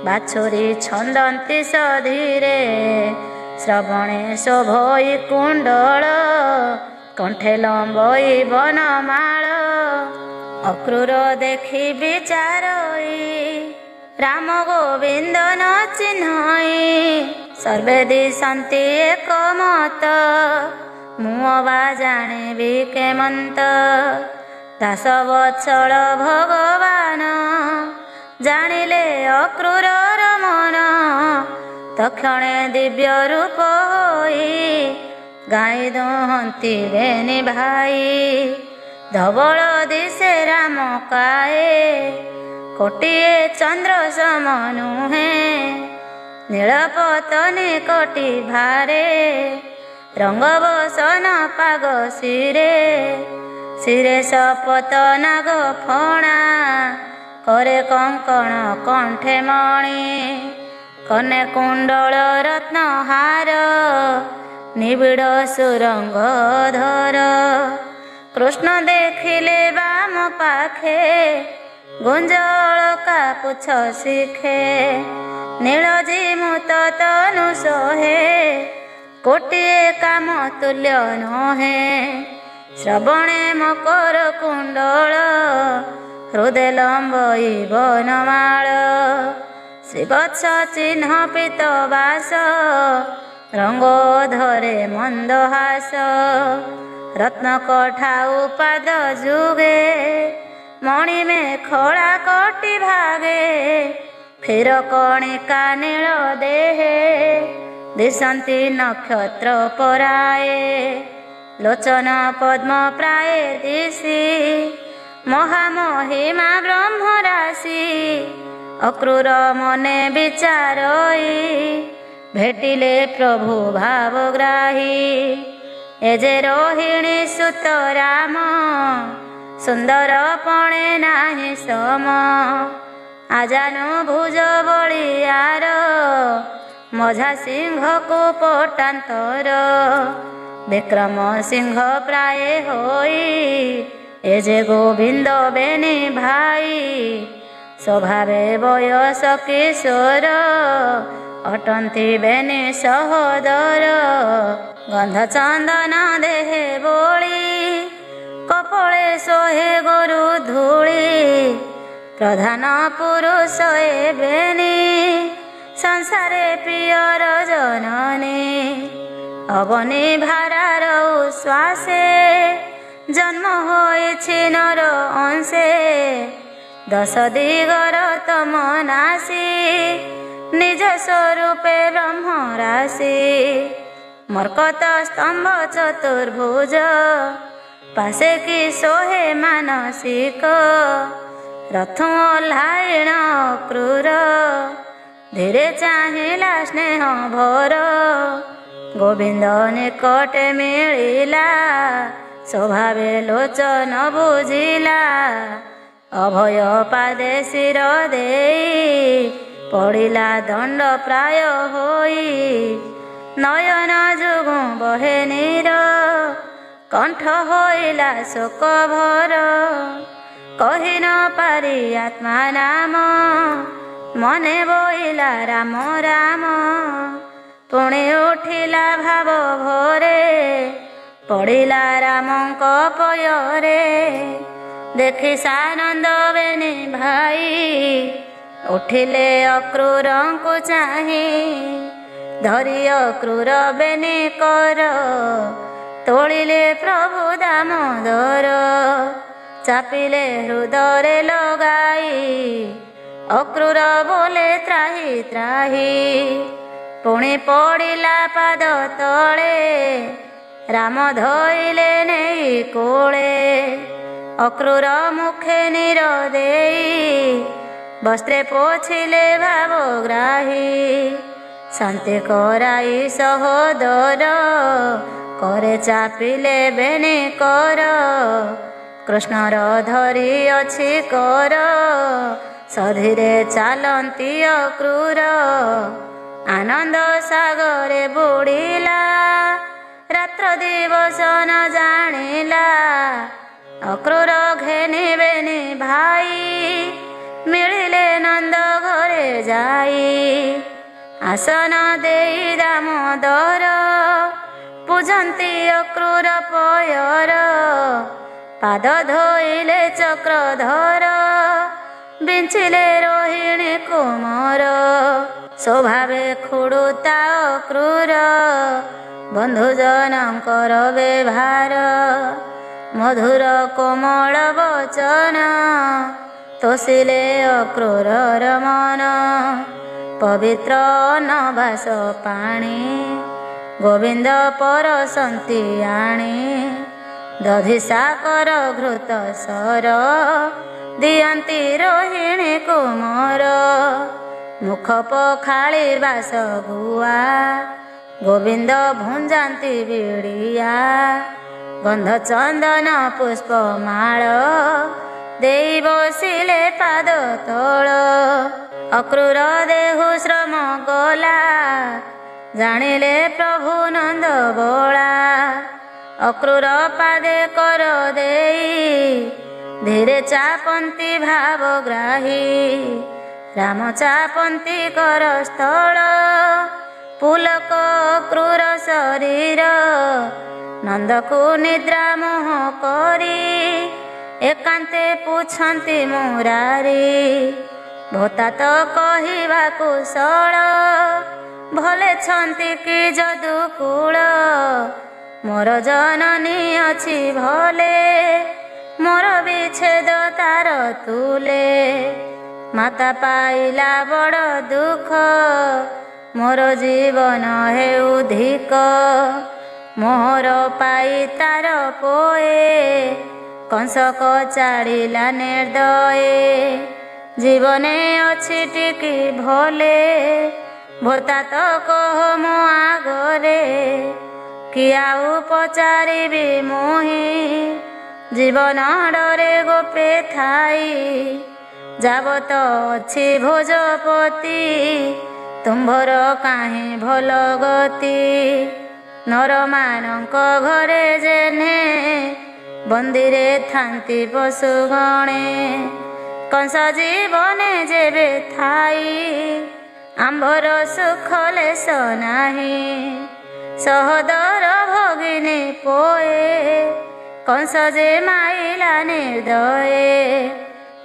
बाछुरी छंदंती सधीरे श्रवणे शोभई कुंडल कंठे लंबई बनमाल अक्रूर देखी विचारई राम गोविंद न चिन्हई सर्वे दिशन्ति एकमत मुवा जानिबि केमंत दास वत्सल भगवान जानिले अक्रूर मन तक्षणे दिव्य रूप होई गाई दुहंती बेनी भाई धवल दिशे राम काए कोटिए चंद्र सम नुहे नीलपतने कोटि भारे रंग बसन पाग शिरे शिरे सपत नाग फणा करे कंकण कंठे मणि କନେ କୁଣ୍ଡଳ ରତ୍ନହାର ନିବିଡ଼ ସୁରଙ୍ଗ ଧର। କୃଷ୍ଣ ଦେଖିଲେ ବାମ ପାଖେ ଗୁଞ୍ଜ ଅଳକା ପୁଛ ଶିଖେ। ନୀଳଜିମୁତ ତନୁ ସହେ କୋଟିଏ କାମ ତୁଲ୍ୟ ନୁହେଁ। ଶ୍ରବଣେ ମକର କୁଣ୍ଡଳ ହୃଦେ ଲମ୍ବଇ ବନମାଳ। ଶ୍ରୀବତ୍ସ ଚିହ୍ନ ପିତ ବାସ ରଙ୍ଗ ଧରେ ମନ୍ଦହାସ। ରତ୍ନ କଠା ଉପାଦ ଯୁଗେ ମଣିମେ ଖଳା କଟି ଭାଗେ। କ୍ଷୀର କଣିକା ନୀଳ ଦେହେ ଦିଶନ୍ତି ନକ୍ଷତ୍ର ପରାଏ। ଲୋଚନ ପଦ୍ମ ପ୍ରାୟ ଦିଶି ମହାମହିମା ବ୍ରହ୍ମ ରାଶି। ଅକ୍ରୂର ମନେ ବିଚାରଇ ଭେଟିଲେ ପ୍ରଭୁ ଭାବଗ୍ରାହୀ। ଏ ଯେ ରୋହିଣୀ ସୁତ ରାମ ସୁନ୍ଦର ପଣେ ନାହିଁ ସମ। ଆଜାନୁ ଭୁଜ ବଳିଆର ମଝା ସିଂହକୁ ପଟାନ୍ତର। ବିକ୍ରମ ସିଂହ ପ୍ରାୟ ହୋଇ ଏ ଯେ ଗୋବିନ୍ଦ ବେନି ଭାଇ। ସ୍ୱଭାବେ ବୟସ କିଶୋର ଅଟନ୍ତି ବେନି ସହୋଦର। ଗନ୍ଧ ଚନ୍ଦନ ଦେହେ ବୋଳି କପଳେ ଶୋହେ ଗୋରୁ ଧୂଳି। ପ୍ରଧାନ ପୁରୁଷ ଏ ବେନି ସଂସାରେ ପ୍ରିୟର ଜନନୀ। ଅବନି ଭାରାର ଉଶ୍ୱାସେ ଜନ୍ମ ହୋଇଛି ନର ଅଂଶେ। ଦଶ ଦିଗର ତମ ନାଶୀ ନିଜ ସ୍ୱରୂପେ ବ୍ରହ୍ମ ରାଶି। ମର୍କତ ସ୍ତମ୍ଭ ଚତୁର୍ଭୁଜ ପାଶେ କି ଶୋହେ ମାନସିକ। ରଥୁ ଓହ୍ଲାଇଣ କ୍ରୂର ଧୀରେ ଚାହିଁଲା ସ୍ନେହ ଭର। ଗୋବିନ୍ଦ ନିକଟେ ମିଳିଲା ସ୍ୱଭାବେ ଲୋଚନ ବୁଝିଲା। ଅଭୟ ପାଦେ ଶିର ଦେଇ ପଡ଼ିଲା ଦଣ୍ଡ ପ୍ରାୟ ହୋଇ। ନୟନ ଯୋଗୁଁ ବହେ ନୀର କଣ୍ଠ ହୋଇଲା ଶୋକ ଭର। କହି ନ ପାରି ଆତ୍ମା ନାମ ମନେ ବୋଇଲା ରାମ ରାମ। ପୁଣି ଉଠିଲା ଭାବ ଭୋରେ ପଡ଼ିଲା ରାମଙ୍କ ପୟରେ। ଦେଖି ସାନନ୍ଦ ବେନି ଭାଇ ଉଠିଲେ ଅକ୍ରୂରଙ୍କୁ ଚାହିଁ। ଧରି ଅକ୍ରୂର ବେନି କର ତୋଳିଲେ ପ୍ରଭୁ ଦାମୋଦର। ଚାପିଲେ ହୃଦୟରେ ଲଗାଇ ଅକ୍ରୂର ବୋଲେ ତ୍ରାହି ତ୍ରାହି। ପୁଣି ପଡ଼ିଲା ପାଦ ତଳେ ରାମ ଧଇଲେ ନେଇ କୋଳେ। ଅକ୍ରୂର ମୁଖେ ନୀର ଦେଇ ବସ୍ତ୍ରେ ପୋଛିଲେ ଭାବଗ୍ରାହୀ। ଶାନ୍ତି କରାଇ ସହୋଦର करे चापिले बेनी कर कृष्णर धरी अछि कर सधीरे चालंती अक्रूर आनंद सागरे बुड़ीला रात्र दिवस न जानिला अक्रूर घेनी बेनी भाई मिलिले नंद घरे जाई आसन देई दामोदर पूजंती अक्रूर पयर पाद धोइले चक्रधर बिंचिले रोहिणी कुमार स्वभावे खुड़ुता अक्रूर बंधुजनकर व्यवहार मधुर कोमल वचन तोषिले अक्रूरर मन पवित्र नवास पाणी गोविंद परसंती आणी दधि साकर घृत सर दियंती रोहिणी कुमार मुख पखाली बास गुआ गोविंद भुंजांती बिड़िया गंध चंदन पुष्पमाल देई बसिले पाद तल ଅକ୍ରୁର ଦେହୁ ଶ୍ରମ ଗଲା, ଜାଣିଲେ ପ୍ରଭୁ ନନ୍ଦ ବୋଳା। ଅକ୍ରୁର ପାଦେ କର ଦେଇ, ଧୀରେ ଚାପନ୍ତି ଭାବଗ୍ରାହୀ। ରାମ ଚାପନ୍ତି କର ସ୍ଥଳ, ପୁଲକ ଅକ୍ରୁର ଶରୀର। ନନ୍ଦକୁ ନିଦ୍ରା ମୋହ କରି, ଏକାନ୍ତେ ପୁଛନ୍ତି ମୁରାରୀ। ଭୋତା ତ କହିବା କୁଶଳ, ଭଲେଛନ୍ତି କି ଯଦୁକୂଳ। ମୋର ଜନନୀ ଅଛି ଭଲେ, ମୋର ବିଚ୍ଛେଦ ତାର ତୁଲେ। ମାତା ପାଇଲା ବଡ଼ ଦୁଃଖ, ମୋର ଜୀବନ ହେଉ ଧିକ। ମୋହର ପାଇ ତାର ପୋଏ, କଂସ କଚାଡ଼ିଲା ନିର୍ଦ୍ଦୟେ। ଜୀବନେ ଅଛି ଟିକି ଭଲେ, ଭୋତା ତ କହ ମୋ ଆଗରେ। କି ଆଉ ପଚାରିବି ମୁହିଁ, ଜୀବନ ଡରେ ଗୋପେ ଥାଇ। ଯାବତ ଅଛି ଭୋଜପତି, ତୁମ୍ଭର କାହିଁ ଭଲ ଗତି। ନରମାନଙ୍କ ଘରେ ଯେହ୍ନେ, ବନ୍ଦୀରେ ଥାନ୍ତି ପଶୁ ଗଣେ। କଂସ ଜୀବନେ ଯେବେ ଥାଇ, ଆମ୍ଭର ସୁଖ ଲେଶ ନାହିଁ। ସହୋଦର ଭଗିନୀ ପୋଏ, କଂସ ଯେ ମାଇଲା ନିର୍ଦ୍ଦୟେ।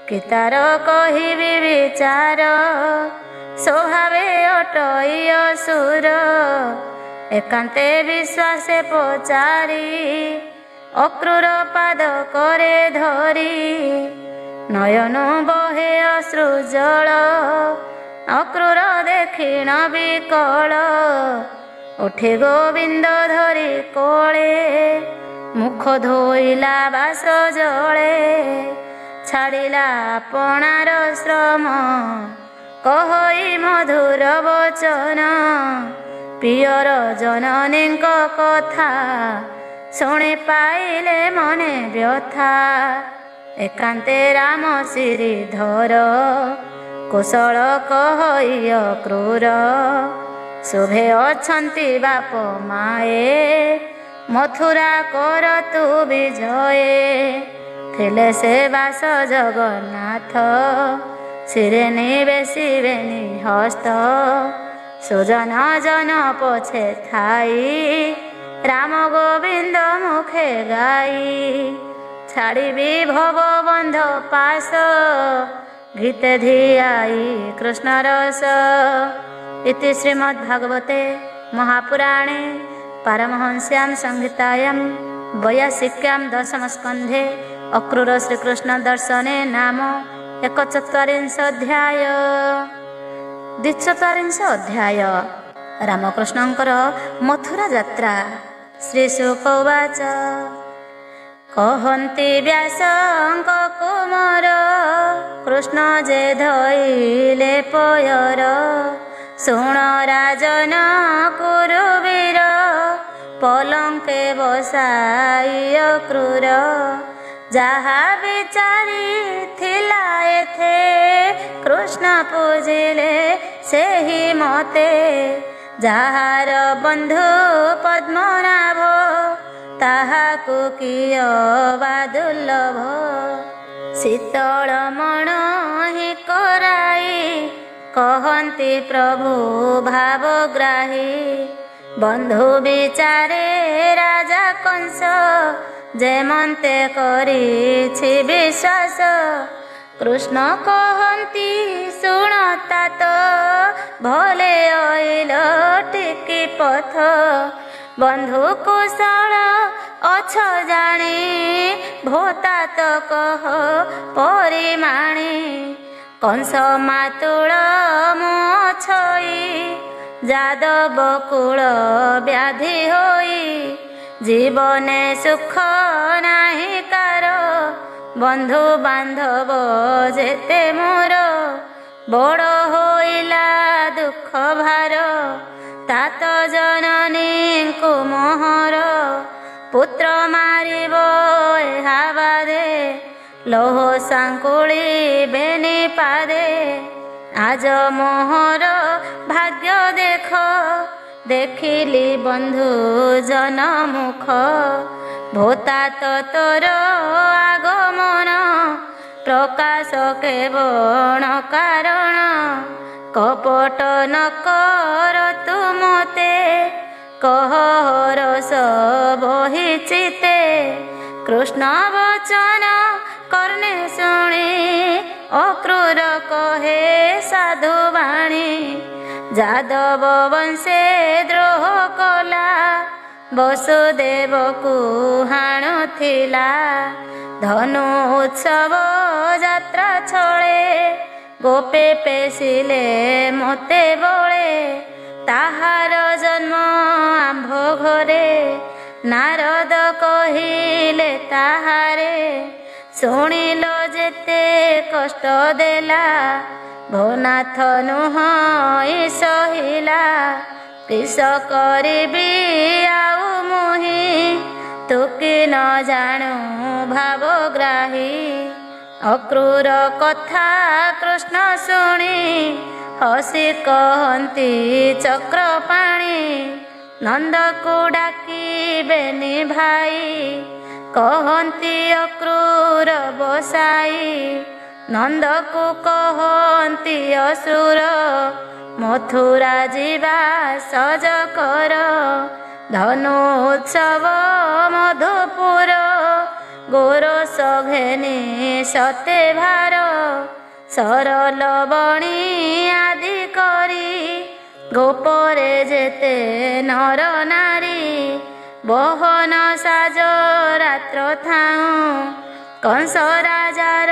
କି ତାର କହିବି ବିଚାର, ସ୍ୱଭାବେ ଅଟଇ ଅସୁର। ଏକାନ୍ତେ ବିଶ୍ୱାସେ ପଚାରି, ଅକ୍ରୁର ପାଦ କରେ ଧରି। ନୟନ ବହେ ଅଶ୍ରୁ ଜଳ, ଅକ୍ରୁର ଦେଖିଣ ବିକଳ। ଉଠି ଗୋବିନ୍ଦ ଧରି କୋଳେ, ମୁଖ ଧୋଇଲା ବାସ ଜଳେ। ଛାଡ଼ିଲା ଆପଣାର ଶ୍ରମ, କହଇ ମଧୁର ବଚନ। ପ୍ରିୟର ଜନନୀଙ୍କ କଥା, ଶୁଣି ପାଇଲେ ମନେ ବ୍ୟଥା। ଏକାନ୍ତେ ରାମ ଶ୍ରୀଧର, କୁଶଳ କହଇ ଅକ୍ରୁର। ଶୁଭେ ଅଛନ୍ତି ବାପ ମାଏ, ମଥୁରା କର ତୁ ବିଜଏ। ଥିଲେ ସେ ବାସ ଜଗନ୍ନାଥ, ଶିରେ ନିବେଶିବେନି ହସ୍ତ। ସୁଜନ ଜନ ପଛେ ଥାଇ, ରାମ ଗୋବିନ୍ଦ ମୁଖେ ଗାଇ। ଛାଡ଼ିବି ଭବ ବନ୍ଧ ପାଶ, ଗୀତେ ଧିଆଇ କୃଷ୍ଣ ରସ। ଇତି ଶ୍ରୀମଦ୍ଭାଗବତେ ମହାପୁରାଣେ ପାରମହଂସ୍ୟାଂ ସଂହିତାୟାଂ ବୈୟାସିକ୍ୟାଂ ଦଶମସ୍କନ୍ଧେ ଅକ୍ରୁର ଶ୍ରୀକୃଷ୍ଣ ଦର୍ଶନେ ନାମ 41 ଅଧ୍ୟାୟ। 42 ଅଧ୍ୟାୟ ରାମକୃଷ୍ଣଙ୍କର ମଥୁରା ଯାତ୍ରା। ଶ୍ରୀ ଶୁକ ଉବାଚ, କହନ୍ତି ବ୍ୟାସଙ୍କ କୁମର, କୃଷ୍ଣ ଯେ ଧଇଲେ ପୟର। ଶୁଣ ରାଜନ କୁରୁବୀର, ପଲଙ୍କେ ବସାଇ ଅକ୍ରୁର। ଯାହା ବିଚାରି ଥିଲା ଏଥେ, କୃଷ୍ଣ ପୂଜିଲେ ସେହି ମତେ। ଯାହାର ବନ୍ଧୁ ପଦ୍ମନାଭ, ତାହାକୁ କିୟ ବା ଦୁର୍ଲଭ। ଶୀତଳ ମଣ ହିଁ କରାଇ, କହନ୍ତି ପ୍ରଭୁ ଭାବଗ୍ରାହୀ। ବନ୍ଧୁ ବିଚାରେ ରାଜା କଂସ, ଯେମନ୍ତେ କରିଛି ବିଶ୍ୱାସ। କୃଷ୍ଣ କହନ୍ତି ଶୁଣ ତାତ, ଭଲେ ଅଇଲ ଟିକି ପଥ। ବନ୍ଧୁ କୁଶଳ ଅଛ ଜାଣି, ଭୋତା ତ କହ ପରିମାଣି। କଂସ ମାତୁଳ ମୁହ ଛଇ, ଯାଦବ କୁଳ ବ୍ୟାଧି ହୋଇ। ଜୀବନେ ସୁଖ ନାହିଁ କାର, ବନ୍ଧୁ ବାନ୍ଧବ ଯେତେ ମୋର। ବଡ଼ ହୋଇଲା ଦୁଃଖ ଭାର, ତାତ ଜନନୀଙ୍କୁ ମୋହର। ପୁତ୍ର ମାରିବ ଏହା ବାଦେ, ଲୌହ ସାଙ୍କୁଳି ବେନି ପାଦେ। आज मोहर भाग्य देख देखिली बंधु जन मुख भोता तो तोर आगमन प्रकाश केवल कारण कपट न कर तु मते कह रस बही चिते कृष्ण वचन कर्णे शुणी अक्रूर कहे साधु वाणी जादव वंशे द्रोह कला वसुदेव को हाणुथिला धनु उत्सव यात्रा छळे गोपे पेशिले मते बळे ताहार जन्म आंभ घरे नारद कहिले ताहारे शुणिल जेते कष्ट देला भोनाथ नुह सहिला किस करिबी आउ मुहि तू कि न जाणु भावग्राही अक्रूर कथा कृष्ण शुणी हसी कहती चक्रपाणी नंद को डाकिबेनि भाई कहती अक्रूर बसाई नंद को कहती असुर मथुरा जीवा सज कर धनु उत्सव मधुपुर गोरस घेनी सते भार सरल बणी आदि करी गोपरे जेते नर नारी बहन साज रात्र थाऊ कंस राजार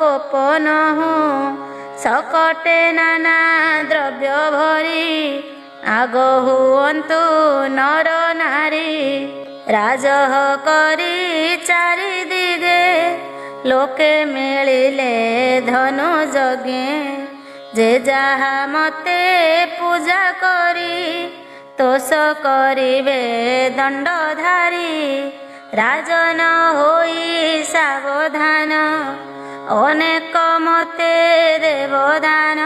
कोप नहु सकटे नाना द्रव्य भरी आग हुअन्तु नर नारी राजह करी चारि दिगे लोके मिलिले धनु जगे जे जहा मते पूजा करी तोष करिबे दंडधारी राजन होई सावधान अनेक मते देवदान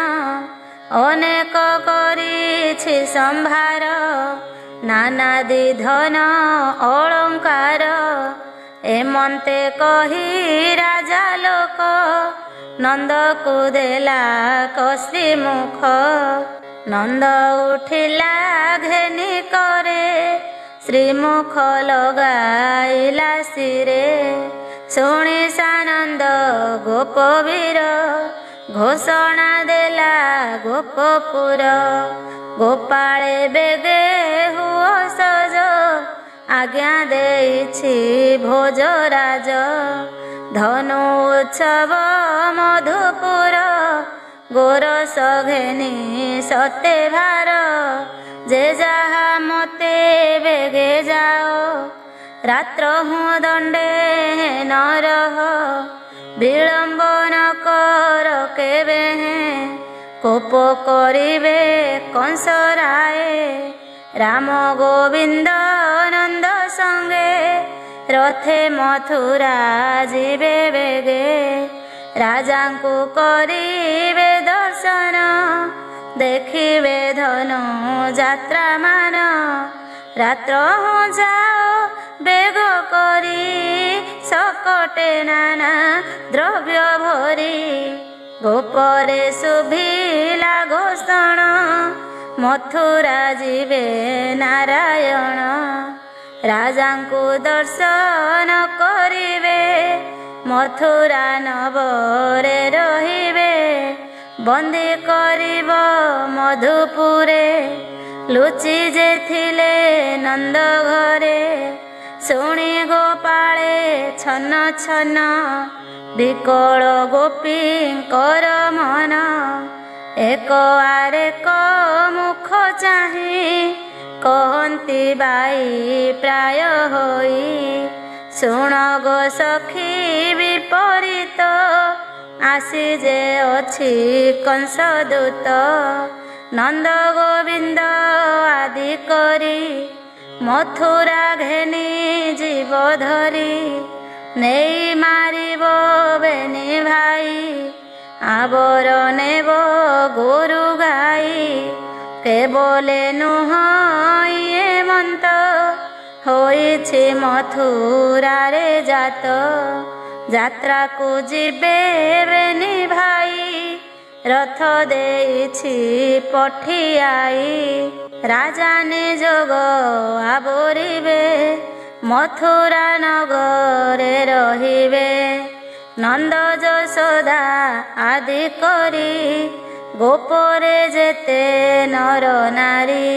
अनेक करिछि संभार नानादि धन अलंकार एमंते कही राजा लोक नंद को देला कसी मुख नंद उठिला घेनी करे श्रीमुख लगाइला सिरे शुणी सानंद गोपवीर घोषणा देला गोपपुर गोपाळे बेगे हुओ सज आज्ञा देइछि भोजराज धनु उत्सव मधुपुर गोरस घेनी सते भार जे जहा मते बेगे जाओ रात्र हूँ दंडे न रह विलंब न कर केबे कोप करिबे कंस राय राम गोविंद नंद संगे रथे मथुरा जीवे बेगे राजा को करिबे दर्शन देखिबे धनु यात्रा मान रात्र हो जाओ बेग करी सकटे नाना द्रव्य भरी गोपरे शुभिला घोषण मथुरा जीवे नारायण राजा को दर्शन करिबे मथुरा नवरे रहिबे बंदी करिब मधुपुरे लुचि जे थिले नंद घरे शुणी गोपाळे छन्न छन्न विकल गोपींकर मन एक आरेक मुख चाही कहती बाई प्राय होई शुण गो सखी विपरीत आसी जे अछि कंस दूत नंद गोविंद आदि करी मथुरा घेनी जीव धरी नहीं मारिब बेनी भाई ଆବର ନେବ ଗୋରୁ ଗାଈ କେବଳେ ନୁହଁ ଇଏ ମନ୍ତ ହୋଇଛି ମଥୁରାରେ ଜାତ ଯାତ୍ରାକୁ ଯିବେ ବେନି ଭାଇ ରଥ ଦେଇଛି ପଠିଆଇ ରାଜା ନିଯୋଗ ଆବରିବେ ମଥୁରା ନଗରେ ରହିବେ ନନ୍ଦ ଯଶୋଦା ଆଦି କରି ଗୋପରେ ଯେତେ ନର ନାରୀ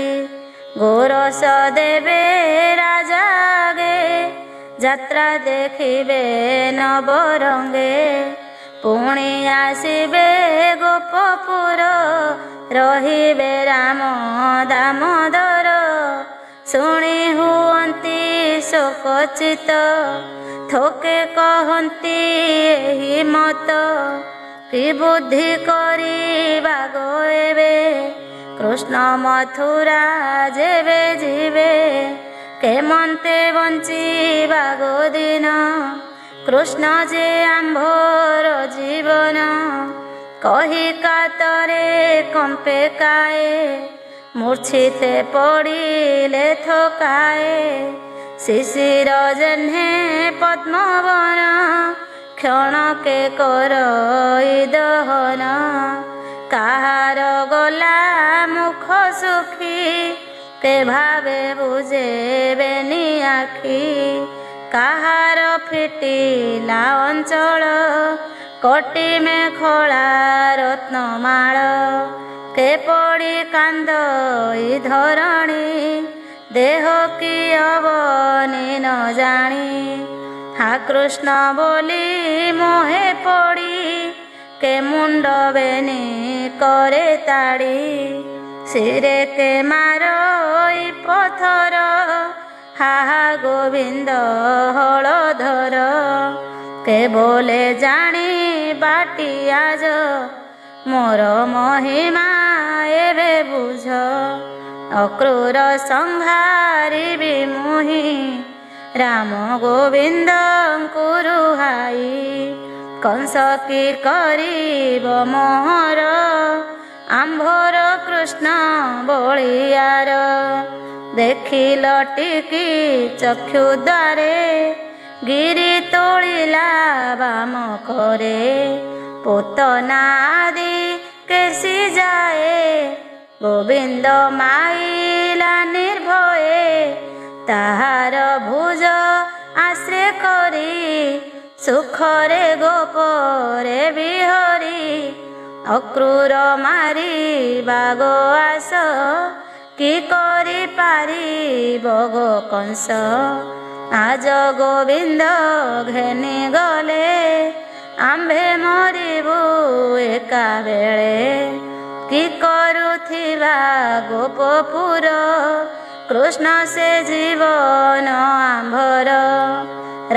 ଗୋରସ ଦେବେ ରାଜାଗେ ଯାତ୍ରା ଦେଖିବେ ନବରଙ୍ଗେ ପୁଣି ଆସିବେ ଗୋପପୁର ରହିବେ ରାମ ଦାମୋଦର ଶୁଣି ହୁଅନ୍ତି ଶୋକଚିତ ଥୋକେ କହନ୍ତି ଏହି ମତ କି ବୁଦ୍ଧି କରିବା ଏବେ କୃଷ୍ଣ ମଥୁରା ଯେବେ ଯିବେ କେମନ୍ତେ ବଞ୍ଚିବା ଗୋଦିନ କୃଷ୍ଣ ଯେ ଆମ୍ଭର ଜୀବନ କହି କାତରେ କମ୍ପେ କାଏ ମୂର୍ଚ୍ଛିତେ ପଡ଼ିଲେ ଥକାଏ ଶିଶିର ଜହ୍ନେ ପଦ୍ମବନ କ୍ଷଣକେ କରଇ ଦହନ କାହାର ଗଲା ମୁଖ ସୁଖୀ କେ ଭାବେ ବୁଝେବେନି ଆଖି କାହାର ଫିଟିଲା ଅଞ୍ଚଳ କୋଟି ମେଖଳା ରତ୍ନମାଳ କେ ପଡ଼ି କାନ୍ଦଇ ଧରଣୀ ଦେହ କି ଅବନି ନ ଜାଣି হা কৃষ্ণ বলি মোহে পড়ি কে মুন্ড বেনি করে তাড়ি শিরে কে মারই পথর হা হা গোবিন্দ হলধর কে বলে জানি বাটি আজ মোর মহিমা এবে বুঝ অক্রূর সংহারিবি মুহি রাম গোবিন্দ কুরুহাই কংস কি করিব মোহর আম্ভর কৃষ্ণ বলিয়ার ଦେଖିଲ ଟିକି ଚକ୍ଷୁ ଦ୍ୱାରେ ଗିରି ତୋଳିଲା ବାମ କରେ ପୋତନା ଆଦି କେସି ଯାଏ ଗୋବିନ୍ଦ ମାଇଲା ନିର୍ଭଏ ତାହାର ଭୁଜ ଆଶ୍ରେ କରି ସୁଖରେ ଗୋପରେ ବିହରି ଅକ୍ରୂର ମାରିବା ଗୋ ଆସ କି କରି ପାରିବ ଗୋ କଂସ ଆଜ ଗୋବିନ୍ଦ ଘେନି ଗଲେ ଆମ୍ଭେ ମରିବୁ ଏକା ବେଳେ କି କରୁଥିବା ଗୋପପୁର କୃଷ୍ଣ ସେ ଜୀବନ ଆମ୍ଭର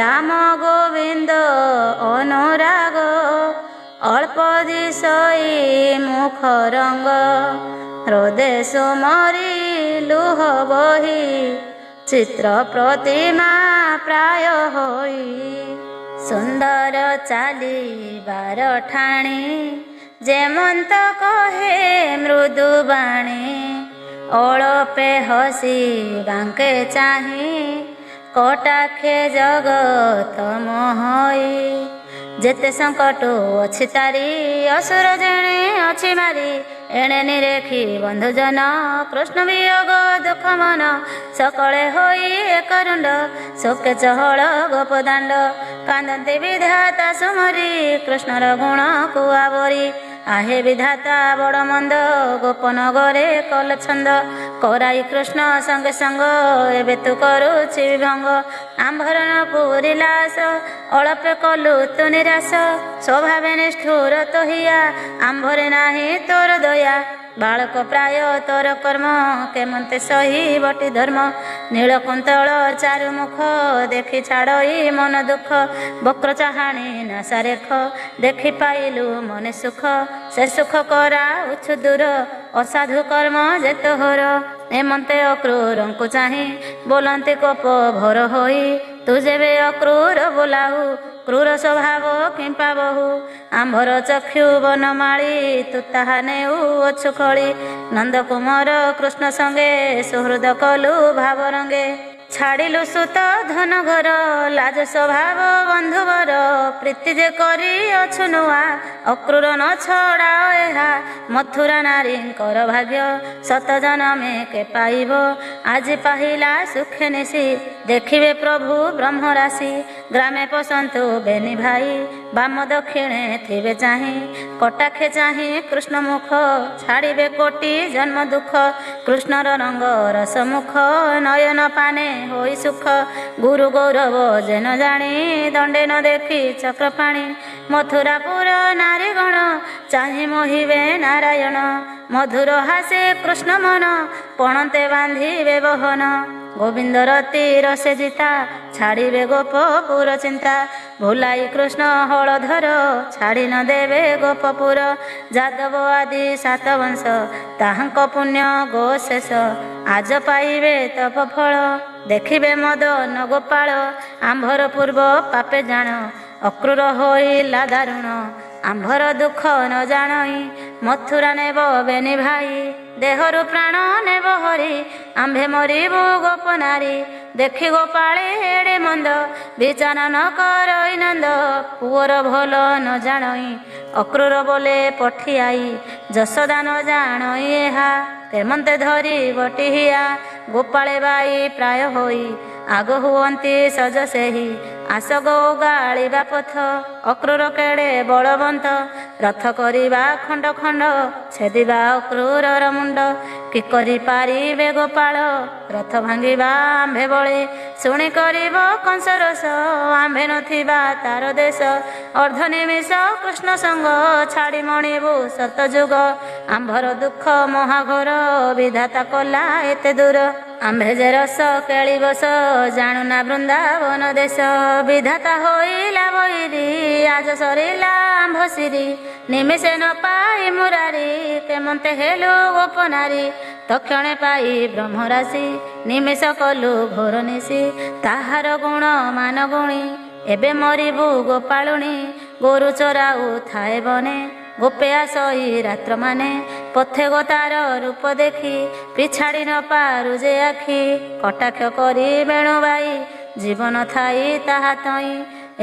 ରାମ ଗୋବିନ୍ଦ ଅନୁରାଗ ଅଳ୍ପ ଦିଶଇ ମୁଖ ରଙ୍ଗ ହୃଦେ ସୁମରି ଲୁହ ବହି ଚିତ୍ର ପ୍ରତିମା ପ୍ରାୟ ହୋଇ ସୁନ୍ଦର ଚାଲିବାର ଠାଣି ଯେମନ୍ତ କହେ ମୃଦୁ ବାଣୀ ଅଳପେ ହସି ବାଙ୍କେ ଚାହିଁ କଟାକ୍ଷେ ଜଗତ ମୋହଇ ଯେତେ ସଙ୍କଟ ଅଛି ତାରି ଅସୁର ଜଣେ ଅଛି ମାରି ଏଣେ ନିରେଖି ବନ୍ଧୁଜନ କୃଷ୍ଣ ବିୟୋଗ ଦୁଃଖ ମନ ସକଳେ ହୋଇ ଏକରୁଣ୍ଡ ଶୋକେ ଚହଳ ଗୋପଦାଣ୍ଡ କାନ୍ଦନ୍ତି ବିଧାତା ସୁମରି କୃଷ୍ଣର ଗୁଣକୁ ଆବରି आहे विधाता बड़ मंद गोपनगरे कल छंद कराई कृष्ण संग संग एबे तू करुछि भंग आंभरण पुरी लास अळपे कलु तु निराश स्वभावे निष्ठुर तो हिया आंभरे नाही तोर दया बालक प्राय तोर कर्म केमंते सही बटी धर्म नीलकुंतल चारुमुख देखि छाड़ई मन दुख बक्र चाहाणी नासारेख देखि पाइलु मने सुख से सुख करा उछु दूर असाधु कर्म जे तोहर एमंते अक्रूरंकु चाही बोलंती कोप भर होई ତୁ ଯେବେ ଅକ୍ରୂର ବୋଲାଉ କ୍ରୂର ସ୍ୱଭାବ କିମ୍ପା ବହୁ ଆମ୍ଭର ଚକ୍ଷୁ ବନମାଳି ତୁ ତାହା ନେଉ ଅଛୁ ଖଳି ନନ୍ଦକୁମାର କୃଷ୍ଣ ସଙ୍ଗେ ସୁହୃଦ କଲୁ ଭାବ ରଙ୍ଗେ ଛାଡ଼ିଲୁ ସୁତ ଧନ ଘର ଲାଜ ସ୍ୱଭାବ ବନ୍ଧୁବର ପ୍ରୀତି ଯେ କରି ଅଛୁ ନୂଆ ଅକ୍ରୂର ନ ଛଡ଼ାଅ ଏହା ମଥୁରା ନାରୀଙ୍କର ଭାଗ୍ୟ ସତ ଜନମେ କେ ପାଇବ ଆଜି ପାହିଲା ସୁଖେ ନିଶି ଦେଖିବେ ପ୍ରଭୁ ବ୍ରହ୍ମରାଶି ଗ୍ରାମେ ପଶନ୍ତୁ ବେନି ଭାଇ ବାମ ଦକ୍ଷିଣେ ଥିବେ ଚାହିଁ କଟାକ୍ଷେ ଚାହିଁ କୃଷ୍ଣ ମୁଖ ଛାଡ଼ିବେ କୋଟି ଜନ୍ମ ଦୁଃଖ କୃଷ୍ଣର ରଙ୍ଗ ରସମୁଖ ନୟନ ପାନେ ହୋଇ ସୁଖ ଗୁରୁ ଗୌରବ ଯେନ ଜାଣି ଦଣ୍ଡେ ନ ଦେଖି ଚକ୍ରପାଣି ମଥୁରାପୁର ନାରୀଗଣ ଚାହିଁ ମୋହିବେ ନାରାୟଣ ମଧୁର ହାସେ କୃଷ୍ଣ ମନ ପଣନ୍ତେ ବାନ୍ଧିବେ ବହନ ଗୋବିନ୍ଦର ତୀର ସେ ଜିତା ଛାଡ଼ିବେ ଗୋପପୁର ଚିନ୍ତା ଭୁଲାଇ କୃଷ୍ଣ ହଳଧର ଛାଡ଼ି ନ ଦେବେ ଗୋପପୁର ଯାଦବ ଆଦି ସାତ ବଂଶ ତାହାଙ୍କ ପୁଣ୍ୟ ଗୋ ଶେଷ ଆଜ ପାଇବେ ତପ ଫଳ ଦେଖିବେ ମଦନ ଗୋପାଳ ଆମ୍ଭର ପୂର୍ବ ପାପେ ଜାଣ ଅକ୍ରୂର ହୋଇଲା ଦାରୁଣ ଆମ୍ଭର ଦୁଃଖ ନ ଜାଣଇ ମଥୁରା ନେବ ବେନି ଭାଇ ଦେହରୁ ପ୍ରାଣ ନେବ ହରି ଆମ୍ଭେ ମରିବୁ ଗୋପ ନାରୀ ଦେଖି ଗୋପାଳେ ଏଡ଼େ ମନ୍ଦ ବିଚାର ନ କରଇ ନନ୍ଦ ପୁଅର ଭଲ ନ ଜାଣଇ ଅକ୍ରୂର ବୋଲେ ପଠିଆଇ ଯଶୋଦା ନ ଜାଣଇ ଏହା ତେମନ୍ତେ ଧରି ବଟିହିଆ ଗୋପାଳେ ବାଇ ପ୍ରାୟ ହୋଇ ଆଗ ହୁଅନ୍ତି ସଜ ସେହି ଆସ ଗୋ ଗାଳିବା ପଥ ଅକ୍ରୂର କେଡ଼େ ବଳବନ୍ତ ରଥ କରିବା ଖଣ୍ଡ ଖଣ୍ଡ ଛେଦିବା ଅକ୍ରୂରର ମୁଣ୍ଡ କି କରି ପାରିବେ ଗୋପାଳ ରଥ ଭାଙ୍ଗିବା ଆମ୍ଭେ ବଳେ ଶୁଣି କରିବ କଂସ ରସ ଆମ୍ଭେ ନଥିବା ତାର ଦେଶ ଅର୍ଦ୍ଧ ନିମିଷ କୃଷ୍ଣ ସଙ୍ଗ ଛାଡ଼ି ମଣିବୁ ସତ ଯୁଗ ଆମ୍ଭର ଦୁଃଖ ମହାଘୋର ବିଧାତା କଲା ଏତେ ଦୂର ଆମ୍ଭେ ଯେ ରସ କେଳି ବସ ଜାଣୁନା ବୃନ୍ଦାବନ ଦେଶ ବିଧାତା ହୋଇଲା ବୈରୀ ଆଜ ସରିଲା ଆମ୍ଭ ସିରି ନିମିଷେ ନ ପାଇ ମୁରାରି କେମନ୍ତେ ହେଲୁ ଗୋପ ନାରୀ ତକ୍ଷଣେ ପାଇ ବ୍ରହ୍ମରାଶି ନିମିଷ କଲୁ ଘୋର ନିଶି ତାହାର ଗୁଣ ମାନ ଗୁଣି ଏବେ ମରିବୁ ଗୋପାଳୁଣୀ ଗୋରୁ ଚରାଉ ଥାଏ ବନେ ଗୋପେ ଆସଇ ରାତ୍ର ମାନେ ପଥେ ଗୋ ତାର ରୂପ ଦେଖି ପିଛାଡ଼ି ନ ପାରୁ ଯେ ଆଖି କଟାକ୍ଷ କରି ବେଣୁବାଇ ଜୀବନ ଥାଇ ତାହା ତଇଁ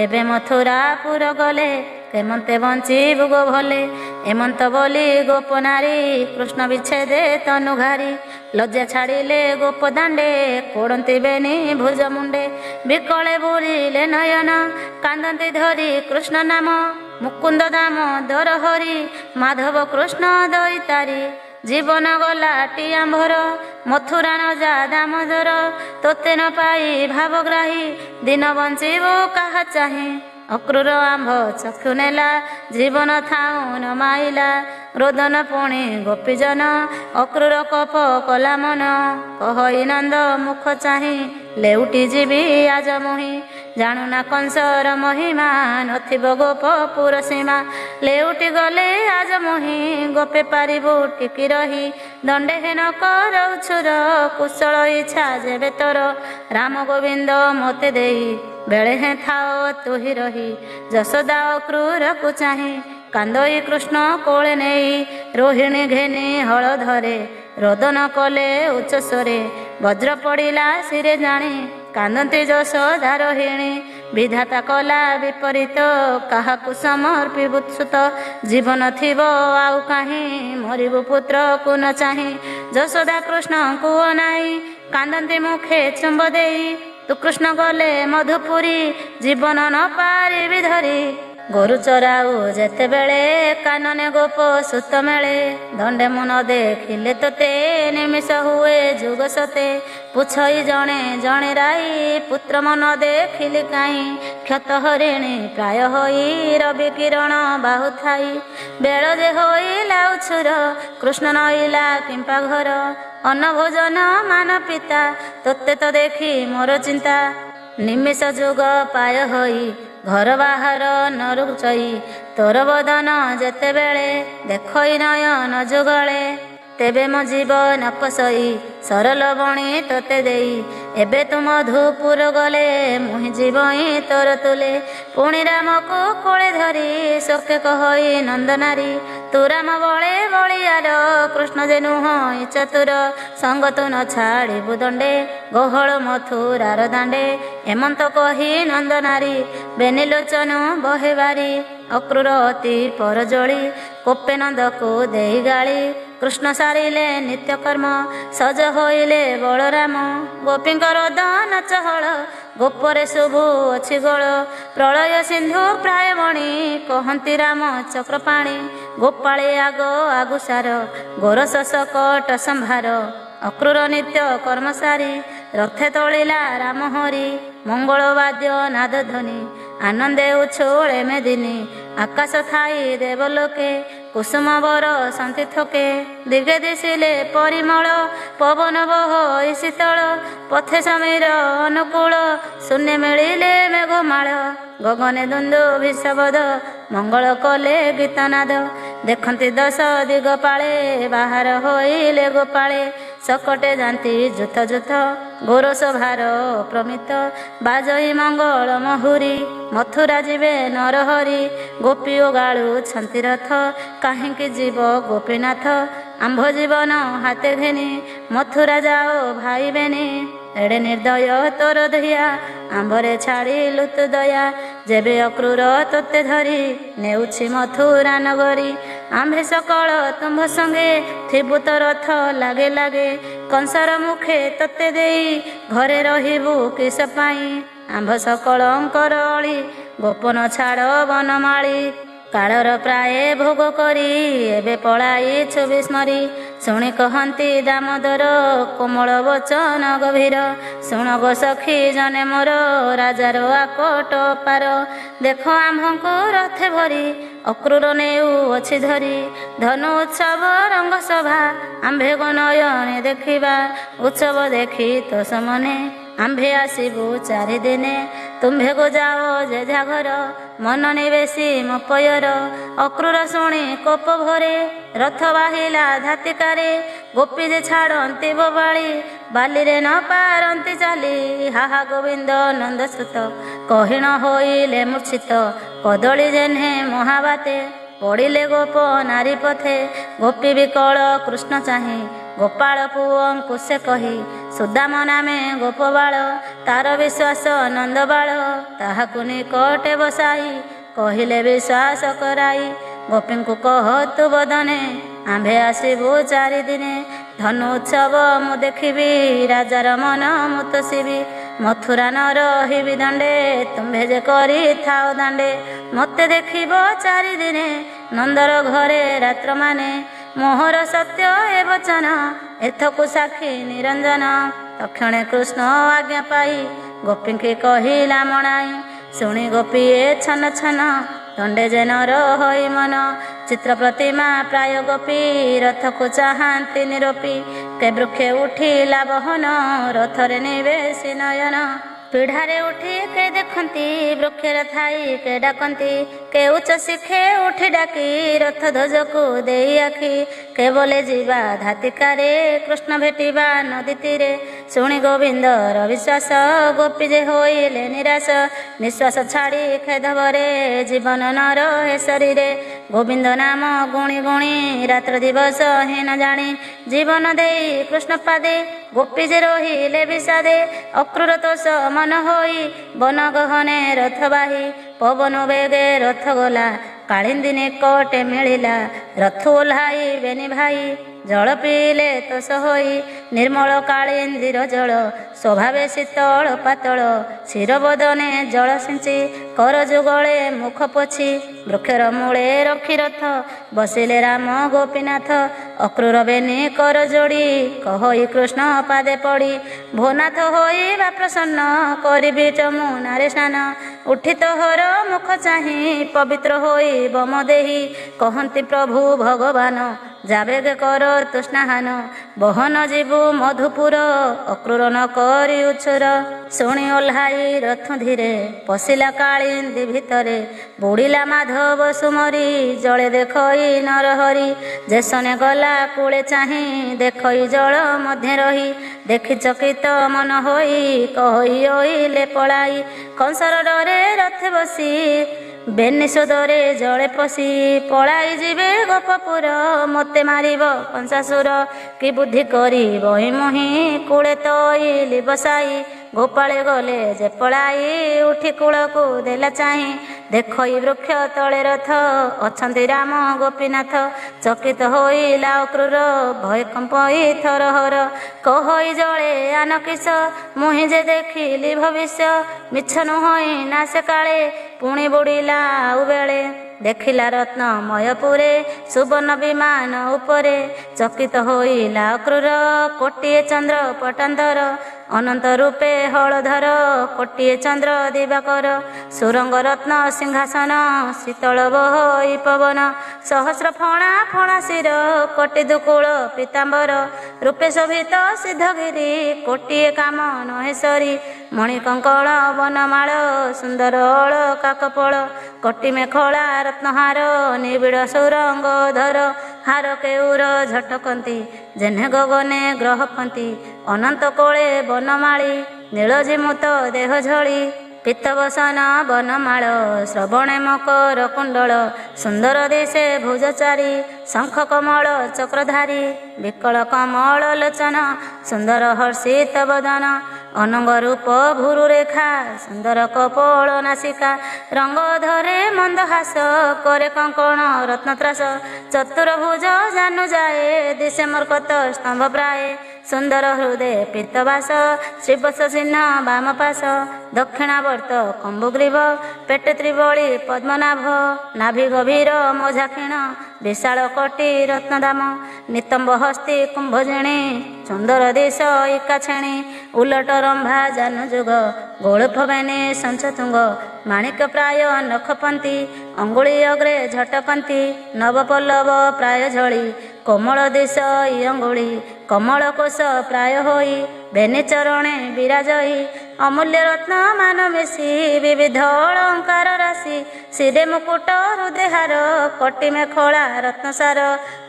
ଏବେ ମଥୁରାପୁର ଗଲେ କେମନ୍ତେ ବଞ୍ଚିବୁ ଗୋ ଭଲେ ଏମନ୍ତ ବୋଲି ଗୋପ ନାରୀ କୃଷ୍ଣ ବିଚ୍ଛେଦେ ତନୁ ଘାରି ଲଜ୍ଜା ଛାଡ଼ିଲେ ଗୋପ ଦାଣ୍ଡେ କୋଡ଼ନ୍ତି ବେନି ଭୁଜ ମୁଣ୍ଡେ ବିକଳେ ବୁରିଲେ ନୟନ କାନ୍ଦନ୍ତି ଧରି କୃଷ୍ଣ ନାମ ମୁକୁନ୍ଦ ଦାମ ଦର ହରି ମାଧବ କୃଷ୍ଣ ଦଇତାରି ଜୀବନ ଗଲାଟି ଆମ୍ଭର ମଥୁରା ନ ଯା ଦାମୋଦର ତୋତେ ନ ପାଇ ଭାବଗ୍ରାହୀ ଦିନ ବଞ୍ଚିବୁ କାହା ଚାହିଁ ଅକ୍ରୂର ଆମ୍ଭ ଚକ୍ଷୁ ନେଲା ଜୀବନ ଥାଉ ନ ମାଇଲା ରୋଦନ ପୁଣି ଗୋପୀଜନ ଅକ୍ରୂର କପ କଲା ମନ କହଇ ନନ୍ଦ ମୁଖ ଚାହିଁ ଲେଉଟି ଯିବି ଆଜ ମୁହିଁ ଜାଣୁନା କଂସର ମହିମା ନଥିବ ଗୋପପୁର ସୀମା ଲେଉଟି ଗଲେ ଆଜ ମୁହିଁ ଗୋପେ ପାରିବୁ ଟିକି ରହି ଦଣ୍ଡେ ହେନ କରଉଛୁର କୁଶଳ ଇଚ୍ଛା ଯେବେ ତୋର ରାମ ଗୋବିନ୍ଦ ମୋତେ ଦେଇ ବେଳେ ହେଁ ଥାଅ ତୁହି ରହି ଯଶୋଦା ଅକ୍ରୂରକୁ ଚାହିଁ କାନ୍ଦଇ କୃଷ୍ଣ କୋଳେ ନେଇ ରୋହିଣୀ ଘେନି ହଳ ଧରେ ରୋଦନ କଲେ ଉଚ୍ଚସ୍ୱରେ ବଜ୍ର ପଡ଼ିଲା ଶିରେ ଜାଣି କାନ୍ଦନ୍ତି ଯଶୋଦା ରୋହିଣୀ ବିଧାତା କଲା ବିପରୀତ କାହାକୁ ସମର୍ପିବୁ ସୁତ ଜୀବନ ଥିବ ଆଉ କାହିଁ ମରିବୁ ପୁତ୍ରକୁ ନ ଚାହିଁ ଯଶୋଦା କୃଷ୍ଣଙ୍କୁ ଅନାଇ କାନ୍ଦନ୍ତି ମୁଖେ ଚୁମ୍ବ ଦେଇ ତୁ କୃଷ୍ଣ ଗଲେ ମଧୁପୁରୀ ଜୀବନ ନ ପାରିବି ଧରି ଗୋରୁ ଚରାଉ ଯେତେବେଳେ କାନନେ ଗୋପ ସୁତ ମେଳେ ଦଣ୍ଡେ ମୁଁ ନ ଦେଖିଲେ ତୋତେ ନିମିଷ ହୁଏ ଯୁଗ ସତେ ପୁଛଇ ଜଣେ ଜଣେ ରାଇ ପୁତ୍ର ମନ ଦେଖିଲି କାହିଁ କ୍ଷତ ହରିଣୀ ପ୍ରାୟ ହୋଇ ରବି କିରଣ ବାହୁ ଥାଇ ବେଳ ଯେ ହୋଇଲା ଉଛୁର କୃଷ୍ଣ ନଇଲା କିମ୍ପା ଘର ଅନ୍ନ ଭୋଜନ ମାନ ପିତା ତୋତେ ତ ଦେଖି ମୋର ଚିନ୍ତା ନିମିଷ ଯୁଗ ପାୟ ହୋଇ ଘର ବାହାର ନରୁଚଇ ତୋର ବଦନ ଯେତେବେଳେ ଦେଖଇ ନୟନ ଯୁଗଳେ ତେବେ ମୋ ଜୀବନ ପଶଇ ସରଲ ବଣି ତୋତେ ଦେଇ ଏବେ ତୁ ମଧୁପୁର ଗଲେ ମୁହିଁ ଯିବଇଁ ତୋର ତୁଲେ। ପୁଣି ରାମକୁ କୋଳେ ଧରି ଶୋକେ କହଇ ନନ୍ଦନାରୀ। ତୁ ରାମ ବଳେ ବଳିଆର କୃଷ୍ଣ ଯେ ନୁହଁ ଚତୁର। ସଙ୍ଗ ତୁ ନ ଛାଡ଼ିବୁ ଦଣ୍ଡେ ଗହଳ ମଥୁରାର ଦାଣ୍ଡେ। ଏମନ୍ତ କହି ନନ୍ଦନାରୀ ବେନିଲୋଚନ ବହେ ବାରି। ଅକ୍ରୁର ଅତି ପରଜଳି କୋପେ ନନ୍ଦକୁ ଦେଇ ଗାଳି। କୃଷ୍ଣ ସାରିଲେ ନିତ୍ୟକର୍ମ ସଜ ହୋଇଲେ ବଳରାମ। ଗୋପୀଙ୍କର ଦାନ ଚହଳ ଗୋପରେ ଶୁଭୁ ଅଛି ଗୋଳ। ପ୍ରଳୟ ସିନ୍ଧୁ ପ୍ରାୟ ମଣି କହନ୍ତି ରାମ ଚକ୍ରପାଣି। ଗୋପାଳେ ଆଗ ଆଗୁସାର ଗୋରସ ସକଟ ସମ୍ଭାର। ଅକ୍ରୁର ନିତ୍ୟ କର୍ମ ସାରି ରଥେ ତୋଳିଲା ରାମ ହରି। ମଙ୍ଗଳ ବାଦ୍ୟ ନାଦ ଧ୍ୱନି ଆନନ୍ଦେ ଉଛୁଳେ ମେଦିନୀ। ଆକାଶ ଥାଇ ଦେବଲୋକେ କୁସୁମ ବର ଶାନ୍ତି ଥୋକେ। ଦିଗେ ଦିଶିଲେ ପରିମଳ ପବନ ବହଇ ଶୀତଳ। ପଥେ ସମୀର ଅନୁକୂଳ ଶୂନ୍ୟ ମିଳିଲେ ମେଘମାଳ। ଗଗନେ ଦୁନ୍ଦୁଭି ଶବଦ ମଙ୍ଗଳ କଲେ ଗୀତନାଦ। ଦେଖନ୍ତି ଦଶ ଦିଗ ପାଳେ ବାହାର ହୋଇଲେ ଗୋପାଳେ। ସକଟେ ଯାନ୍ତି ଯୁଥ ଯୁଥ ଗୋରସ ଭାର ପ୍ରମିତ। ବାଜଇ ମଙ୍ଗଳ ମହୁରୀ ମଥୁରା ଯିବେ ନରହରି। ଗୋପୀ ଓ ଗାଳୁଛନ୍ତି ରଥ କାହିଁକି ଯିବ ଗୋପୀନାଥ। ଆମ୍ଭ ଜୀବନ ହାତେ ଘେନି ମଥୁରା ଯାଅ ଭାଇ ବେନି। ଏଡ଼େ ନିର୍ଦ୍ଦୟ ତୋର ଧିଆ ଆମ୍ଭରେ ଛାଡ଼ିଲୁ ତୁ ଦୟା। ଯେବେ ଅକ୍ରୁର ତୋତେ ଧରି ନେଉଛି ମଥୁରା ନଗରୀ। ଆମ୍ଭେ ସକଳ ତୁମ୍ଭ ସଙ୍ଗେ ଥିବୁ ତ ରଥ ଲାଗେ ଲାଗେ। କଂସର ମୁଖେ ତୋତେ ଦେଇ ଘରେ ରହିବୁ କିସ ପାଇଁ। ଆମ୍ଭ ସକଳଙ୍କର ଅଳି ଗୋପନ ଛାଡ଼ ବନମାଳି। କାଳର ପ୍ରାୟ ଭୋଗ କରି ଏବେ ପଳାଇଛୁ ବିସ୍ମରି। ଶୁଣି କହନ୍ତି ଦାମୋଦର କୋମଳ ବଚନ ଗଭୀର। ଶୁଣ ଗୋ ସଖୀ ଜନେ ମୋର ରାଜାର ଆକଟ ପାର। ଦେଖ ଆମ୍ଭଙ୍କୁ ରଥେ ଭରି ଅକ୍ରୁର ନେଉଅଛି ଧରି। ଧନୁ ଉତ୍ସବ ରଙ୍ଗ ସଭା ଆମ୍ଭେ ଗୋ ନୟନେ ଦେଖିବା। ଉତ୍ସବ ଦେଖି ତୋ ସମନେ ଆମ୍ଭେ ଆସିବୁ ଚାରିଦିନେ। ତୁମ୍ଭେ ଗୋ ଯାଅ ଯେଝା ଘର ମନ ନିବେଶୀ ମୋ ପୟର। ଅକ୍ରୁର ଶୁଣି କୋପ ଭରେ ରଥ ବାହିଲା ଧାତିକାରେ। ଗୋପୀ ଯେ ଛାଡ଼ନ୍ତି ବୋବାଳି ବାଲିରେ ନ ପାରନ୍ତି ଚାଲି। ହାହା ଗୋବିନ୍ଦ ନନ୍ଦସୁତ କହିଣ ହୋଇଲେ ମୂର୍ଚ୍ଛିତ। କଦଳୀ ଜେହ୍ନେ ମହାବାତେ ପଡ଼ିଲେ ଗୋପ ନାରୀ ପଥେ। ଗୋପୀ ବିକଳ କୃଷ୍ଣ ଚାହିଁ ଗୋପାଳ ପୁଅଙ୍କୁ ସେ କହି। ସୁଦାମ ନାମେ ଗୋପବାଳ ତାର ବିଶ୍ୱାସ ନନ୍ଦବାଳ। ତାହାକୁ ନିକଟେ ବସାଇ କହିଲେ ବିଶ୍ୱାସ କରାଇ। ଗୋପୀଙ୍କୁ କହ ତୁ ବଦନେ ଆମ୍ଭେ ଆସିବୁ ଚାରିଦିନେ। ଧନୁ ଉତ୍ସବ ମୁଁ ଦେଖିବି ରାଜାର ମନ ମୁଁ ତୋଷିବି। ମଥୁରା ନ ରହିବି ଦଣ୍ଡେ ତୁମ୍ଭେ ଯେ କରିଥାଅ ଦାଣ୍ଡେ। ମୋତେ ଦେଖିବ ଚାରିଦିନେ ନନ୍ଦର ଘରେ ରାତ୍ର ମାନେ। ମୋହର ସତ୍ୟ ଏ ବଚନ ଏଥକୁ ସାକ୍ଷୀ ନିରଞ୍ଜନ। ତକ୍ଷଣେ କୃଷ୍ଣ ଆଜ୍ଞା ପାଇ ଗୋପୀଙ୍କି କହିଲା ମଣାଇ। ଶୁଣି ଗୋପୀ ଏ ଛନ ଛନ ଦଣ୍ଡେ ଯେ ନର ହୋଇ ମନ। ଚିତ୍ର ପ୍ରତିମା ପ୍ରାୟ ଗୋପୀ ରଥକୁ ଚାହାନ୍ତି ନିରୋପୀ। କେ ବୃକ୍ଷେ ଉଠିଲା ବହନ ରଥରେ ନିବେଶୀ ନୟନ। ପିଢ଼ାରେ ଉଠି କେ ଦେଖନ୍ତି ବୃକ୍ଷରେ ଥାଇ କେ ଡାକନ୍ତି। କେ ଉଚ୍ଚ ଶିଖେ ଉଠି ଡାକି ରଥ ଧ୍ୱଜକୁ ଦେଇ ଆଖି। କେ ବୋଲେ ଯିବା ଧାତିକାରେ କୃଷ୍ଣ ଭେଟିବା ନଦୀ ତୀରେ। ଶୁଣି ଗୋବିନ୍ଦର ବିଶ୍ୱାସ ଗୋପୀ ଯେ ହୋଇଲେ ନିରାଶ। ନିଶ୍ୱାସ ଛାଡ଼ି ଖେଦଭରେ ଜୀବନ ନର ହେ ଶରୀରେ। ଗୋବିନ୍ଦ ନାମ ଗୁଣି ଗୁଣି ରାତ୍ର ଦିବସ ହୀନ ଜାଣି। ଜୀବନ ଦେଇ କୃଷ୍ଣ ପାଦେ ଗୋପୀ ଯେ ରହିଲେ ବିଷାଦେ। ଅକ୍ରୁର ତୋଷ ମନ ହୋଇ ବନ ଗହନେ ରଥ ବାହି। ପବନ ବେଗେ ରଥ ଗଲା କାଳିନ୍ଦୀ ନିକଟେ ମିଳିଲା। ରଥ ଓହ୍ଲାଇ ବେନି ଭାଇ ଜଳ ପିଇଲେ ତୋଷ ହୋଇ। ନିର୍ମଳ କାଳିନ୍ଦୀର ଜଳ ସ୍ୱଭାବେ ଶୀତଳ ପାତଳ। ଶିରବଦନେ ଜଳ ସିଞ୍ଚି କର ଯୁଗଳେ ମୁଖ ପୋଛି। ବୃକ୍ଷର ମୂଳେ ରଖି ରଥ ବସିଲେ ରାମ ଗୋପୀନାଥ। ଅକ୍ରୁର ବେନି କର ଯୋଡ଼ି କହଇ କୃଷ୍ଣ ପାଦେ ପଡ଼ି। ଭୋନାଥ ହୋଇ ବା ପ୍ରସନ୍ନ କରିବି ଯମୁନାରେ ସ୍ନାନ। ଉଠି ତୋହର ମୁଖ ଚାହିଁ ପବିତ୍ର ହୋଇ ବମ ଦେହି। କହନ୍ତି ପ୍ରଭୁ ଭଗବାନ যাবেগে কর তৃষ্ণাহান বহন ଯିବୁ ମଧୁପୁର ଅକ୍ରୂର ନ କରି ଉଛୁର ଶୁଣି ଓହ୍ଲାଇ ରଥ ଧୀରେ ପଶିଲା କାଳିନ୍ଦୀ ଭିତରେ ବୁଡ଼ିଲା ମାଧବ ସୁମରି ଜଳେ ଦେଖଇ ନରହରି ଯେସନେ ଗଲା କୂଳେ ଚାହିଁ ଦେଖଇ ଜଳ ମଧ୍ୟ ରହି ଦେଖି ଚକିତ ମନ ହୋଇ କହି ଓଇଲେ ପଳାଇ କଂସର ଡରେ ରଥେ ବସି ବେନିଷୋଦରେ ଜଳେ ପଶି ପଳାଇ ଯିବେ ଗୋପପୁର ମୋତେ ମାରିବ କଂସାସୁର କି ବୁଦ୍ଧି କରି ବହି ମୁହିଁ କୂଳେ ତୋଇଲି ବସାଇ ଗୋପାଳେ ଗଲେ ଯେ ପଳାଇ ଉଠି କୂଳକୁ ଦେଲା ଚାହିଁ ଦେଖଇ ବୃକ୍ଷ ତଳେ ରଥ ଅଛନ୍ତି ରାମ ଗୋପୀନାଥ ଚକିତ ହୋଇଲା ଅକ୍ରୂର ଭୟ କମ୍ପଇ ଥରହର କହଇ ଜଳେ ଆନକିସ ମୁହିଁ ଯେ ଦେଖିଲି ଭବିଷ୍ୟ ମିଛ ନୁହଁ ନା ସେ କାଳେ ପୁଣି ବୁଡ଼ିଲା ଆଉ ବେଳେ ଦେଖିଲା ରତ୍ନମୟପୁରେ ସୁବର୍ଣ୍ଣ ବିମାନ ଉପରେ ଚକିତ ହୋଇଲା ଅକ୍ରୂର କୋଟିଏ ଚନ୍ଦ୍ର ପଟାନ୍ତର ଅନନ୍ତ ରୂପେ ହଳଧର କୋଟିଏ ଚନ୍ଦ୍ର ଦିବାକର ସୁରଙ୍ଗ ରତ୍ନ ସିଂହାସନ ଶୀତଳ ବହଇ ପବନ ସହସ୍ର ଫଣା ଫଣା ଶିର କୋଟି ଦୁକୁଳ ପୀତାମ୍ବର ରୂପେ ଶୋଭିତ ସିଦ୍ଧଗିରି କୋଟିଏ କାମ ନହେ ସରି ମଣିକଙ୍କଳ ବନମାଳ ସୁନ୍ଦର ଅଳକା କପଳ କୋଟି ମେଖଳା ରତ୍ନହାର ନିବିଡ଼ ସୁରଙ୍ଗ ଧର ହାର କେଉର ଝଟକନ୍ତି ଯେହ୍ନେ ଗଗନେ ଗ୍ରହପନ୍ତି ଅନନ୍ତ କୋଳେ ବନମାଳୀ ନୀଳଜିମୁତ ଦେହ ଝଳି ପିତ୍ତବସନ ବନମାଳ ଶ୍ରବଣେ ମକର କୁଣ୍ଡଳ ସୁନ୍ଦର ଦିଶେ ଭୁଜଚାରୀ ଶଙ୍ଖ କମଳ ଚକ୍ରଧାରୀ ବିକଳ କମଳ ଲୋଚନ ସୁନ୍ଦର ହର୍ଷିତ ବଦନ ଅନଙ୍ଗ ରୂପ ଭୁରୁ ରେଖା ସୁନ୍ଦର କପୋଳ ନାସିକା ରଙ୍ଗ ଧରେ ମନ୍ଦହାସ କରେ କଙ୍କଣ ରତ୍ନତ୍ରାସ ଚତୁର୍ଭୁଜ ଜାନୁ ଯାଏ ଦିଶେ ମର୍କତ ସ୍ତମ୍ଭ ପ୍ରାୟ ସୁନ୍ଦର ହୃଦେ ପୀତବାସ ଶ୍ରୀବତ୍ସ ଚିହ୍ନ ବାମ ପାଶ ଦକ୍ଷିଣାବର୍ତ୍ତ କମ୍ବୁଗ୍ରୀବ ପେଟେ ତ୍ରିବଳି ପଦ୍ମନାଭ ନାଭି ଗଭୀର ମୋଝାକ୍ଷିଣ ବିଶାଳ କୋଟି ରତ୍ନଦାମ ନିତମ୍ବ ହସ୍ତି କୁମ୍ଭଜିଣୀ ସୁନ୍ଦର ଦିଶ ଇକା ଛେଣି ଉଲଟ ରମ୍ଭା ଜାନୁ ଯୁଗ ଗୋଳଫ ବେନି ସଞ୍ଚତୁଙ୍ଗ ମାଣିକ ପ୍ରାୟ ନଖପନ୍ତି ଅଙ୍ଗୁଳି ଅଗ୍ରେ ଝଟକନ୍ତି ନବପଲ୍ଲବ ପ୍ରାୟ ଝଳି କୋମଳ ଦିଶ ଇ ଅଙ୍ଗୁଳି କମଳ କୋଶ ପ୍ରାୟ ହୋଇ ବେନି ଚରଣେ ବିରାଜଇ ଅମୂଲ୍ୟ ରତ୍ନ ମାନ ମିଶି ବିବିଧ ଅଳଙ୍କାର ରାଶି ଶିରେ ମୁକୁଟ ହୃଦୟହାର କୋଟି ମେଖଳା ରତ୍ନସାର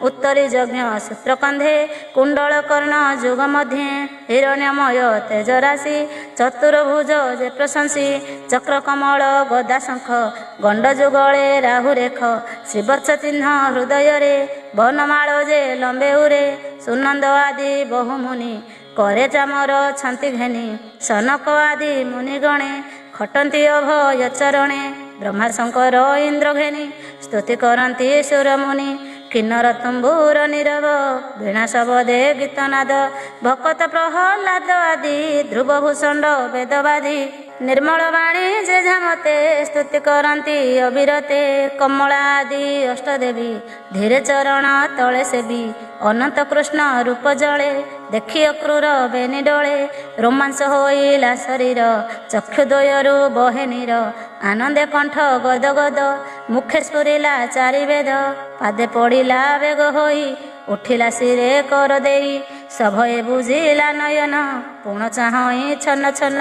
ଉତ୍ତରୀ ଯଜ୍ଞ ସୂତ୍ରକନ୍ଧେ କୁଣ୍ଡଳ କର୍ଣ୍ଣ ଯୁଗ ମଧ୍ୟେ ହିରଣ୍ୟମୟ ତେଜ ରାଶି ଚତୁର୍ଭୁଜ ଯେ ପ୍ରଶଂସୀ ଚକ୍ର କମଳ ଗଦା ଶଙ୍ଖ ଗଣ୍ଡ ଯୁଗଳେ ରାହୁ ରେଖ ଶ୍ରୀବତ୍ସ ଚିହ୍ନ ହୃଦୟରେ ବନମାଳ ଯେ ଲମ୍ବେଉରେ ସୁନନ୍ଦ ଆଦି ବହୁମୁନି करे चामर छंती घेनी सनक आदि मुनिगणे खटंती अभय चरणे ब्रह्मा शंकर इंद्र घेनी स्तुति करती सुरमुनि किन्नर तुम्बुर नीरव वीणा शबदे गीतनाद भकत प्रहलाद आदि ध्रुव भूषंड वेदवादी निर्मल वाणी जे झामते स्तुति करती अविरते कमला आदि अष्टदेवी धीरे चरण तले सेवी अनंत कृष्ण रूप जले देखी अक्रूर बेनी डोले रोमांस होइला शरीर चक्षुद्वयरु बहे नीर आनंदे कंठ गद गद मुखे स्फुरिला चारि वेद पादे पड़िला बेग होई उठिला सिरे कर देई सभये बुझिला नयन पुण चाहई छन छन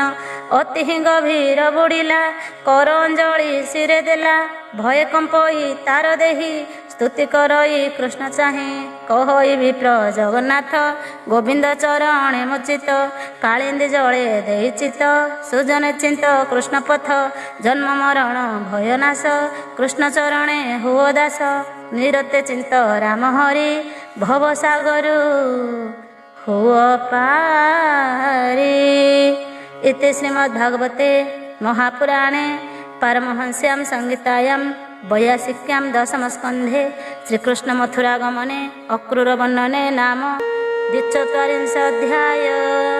अति गभीर बुड़िला कर अंजलि सिरे देला भय कंपई तार देही स्तुति करई कृष्ण चाहे कहई विप्र जगन्नाथ गोविंद चरणे मुचित कालिंदी जले देई चित सुजने चिंत कृष्ण पथ जन्म मरण भयनाश कृष्ण चरणे हुओ दास निरते चिंत राम हरि भवसागरु हुओ पारी। इति श्रीमद्भागवते महापुराणे पारमहंस्यां संहितायां 82 दशमस्कन्धे श्रीकृष्ण मथुरागमने अक्रूर वर्णने नाम 42 अध्याय।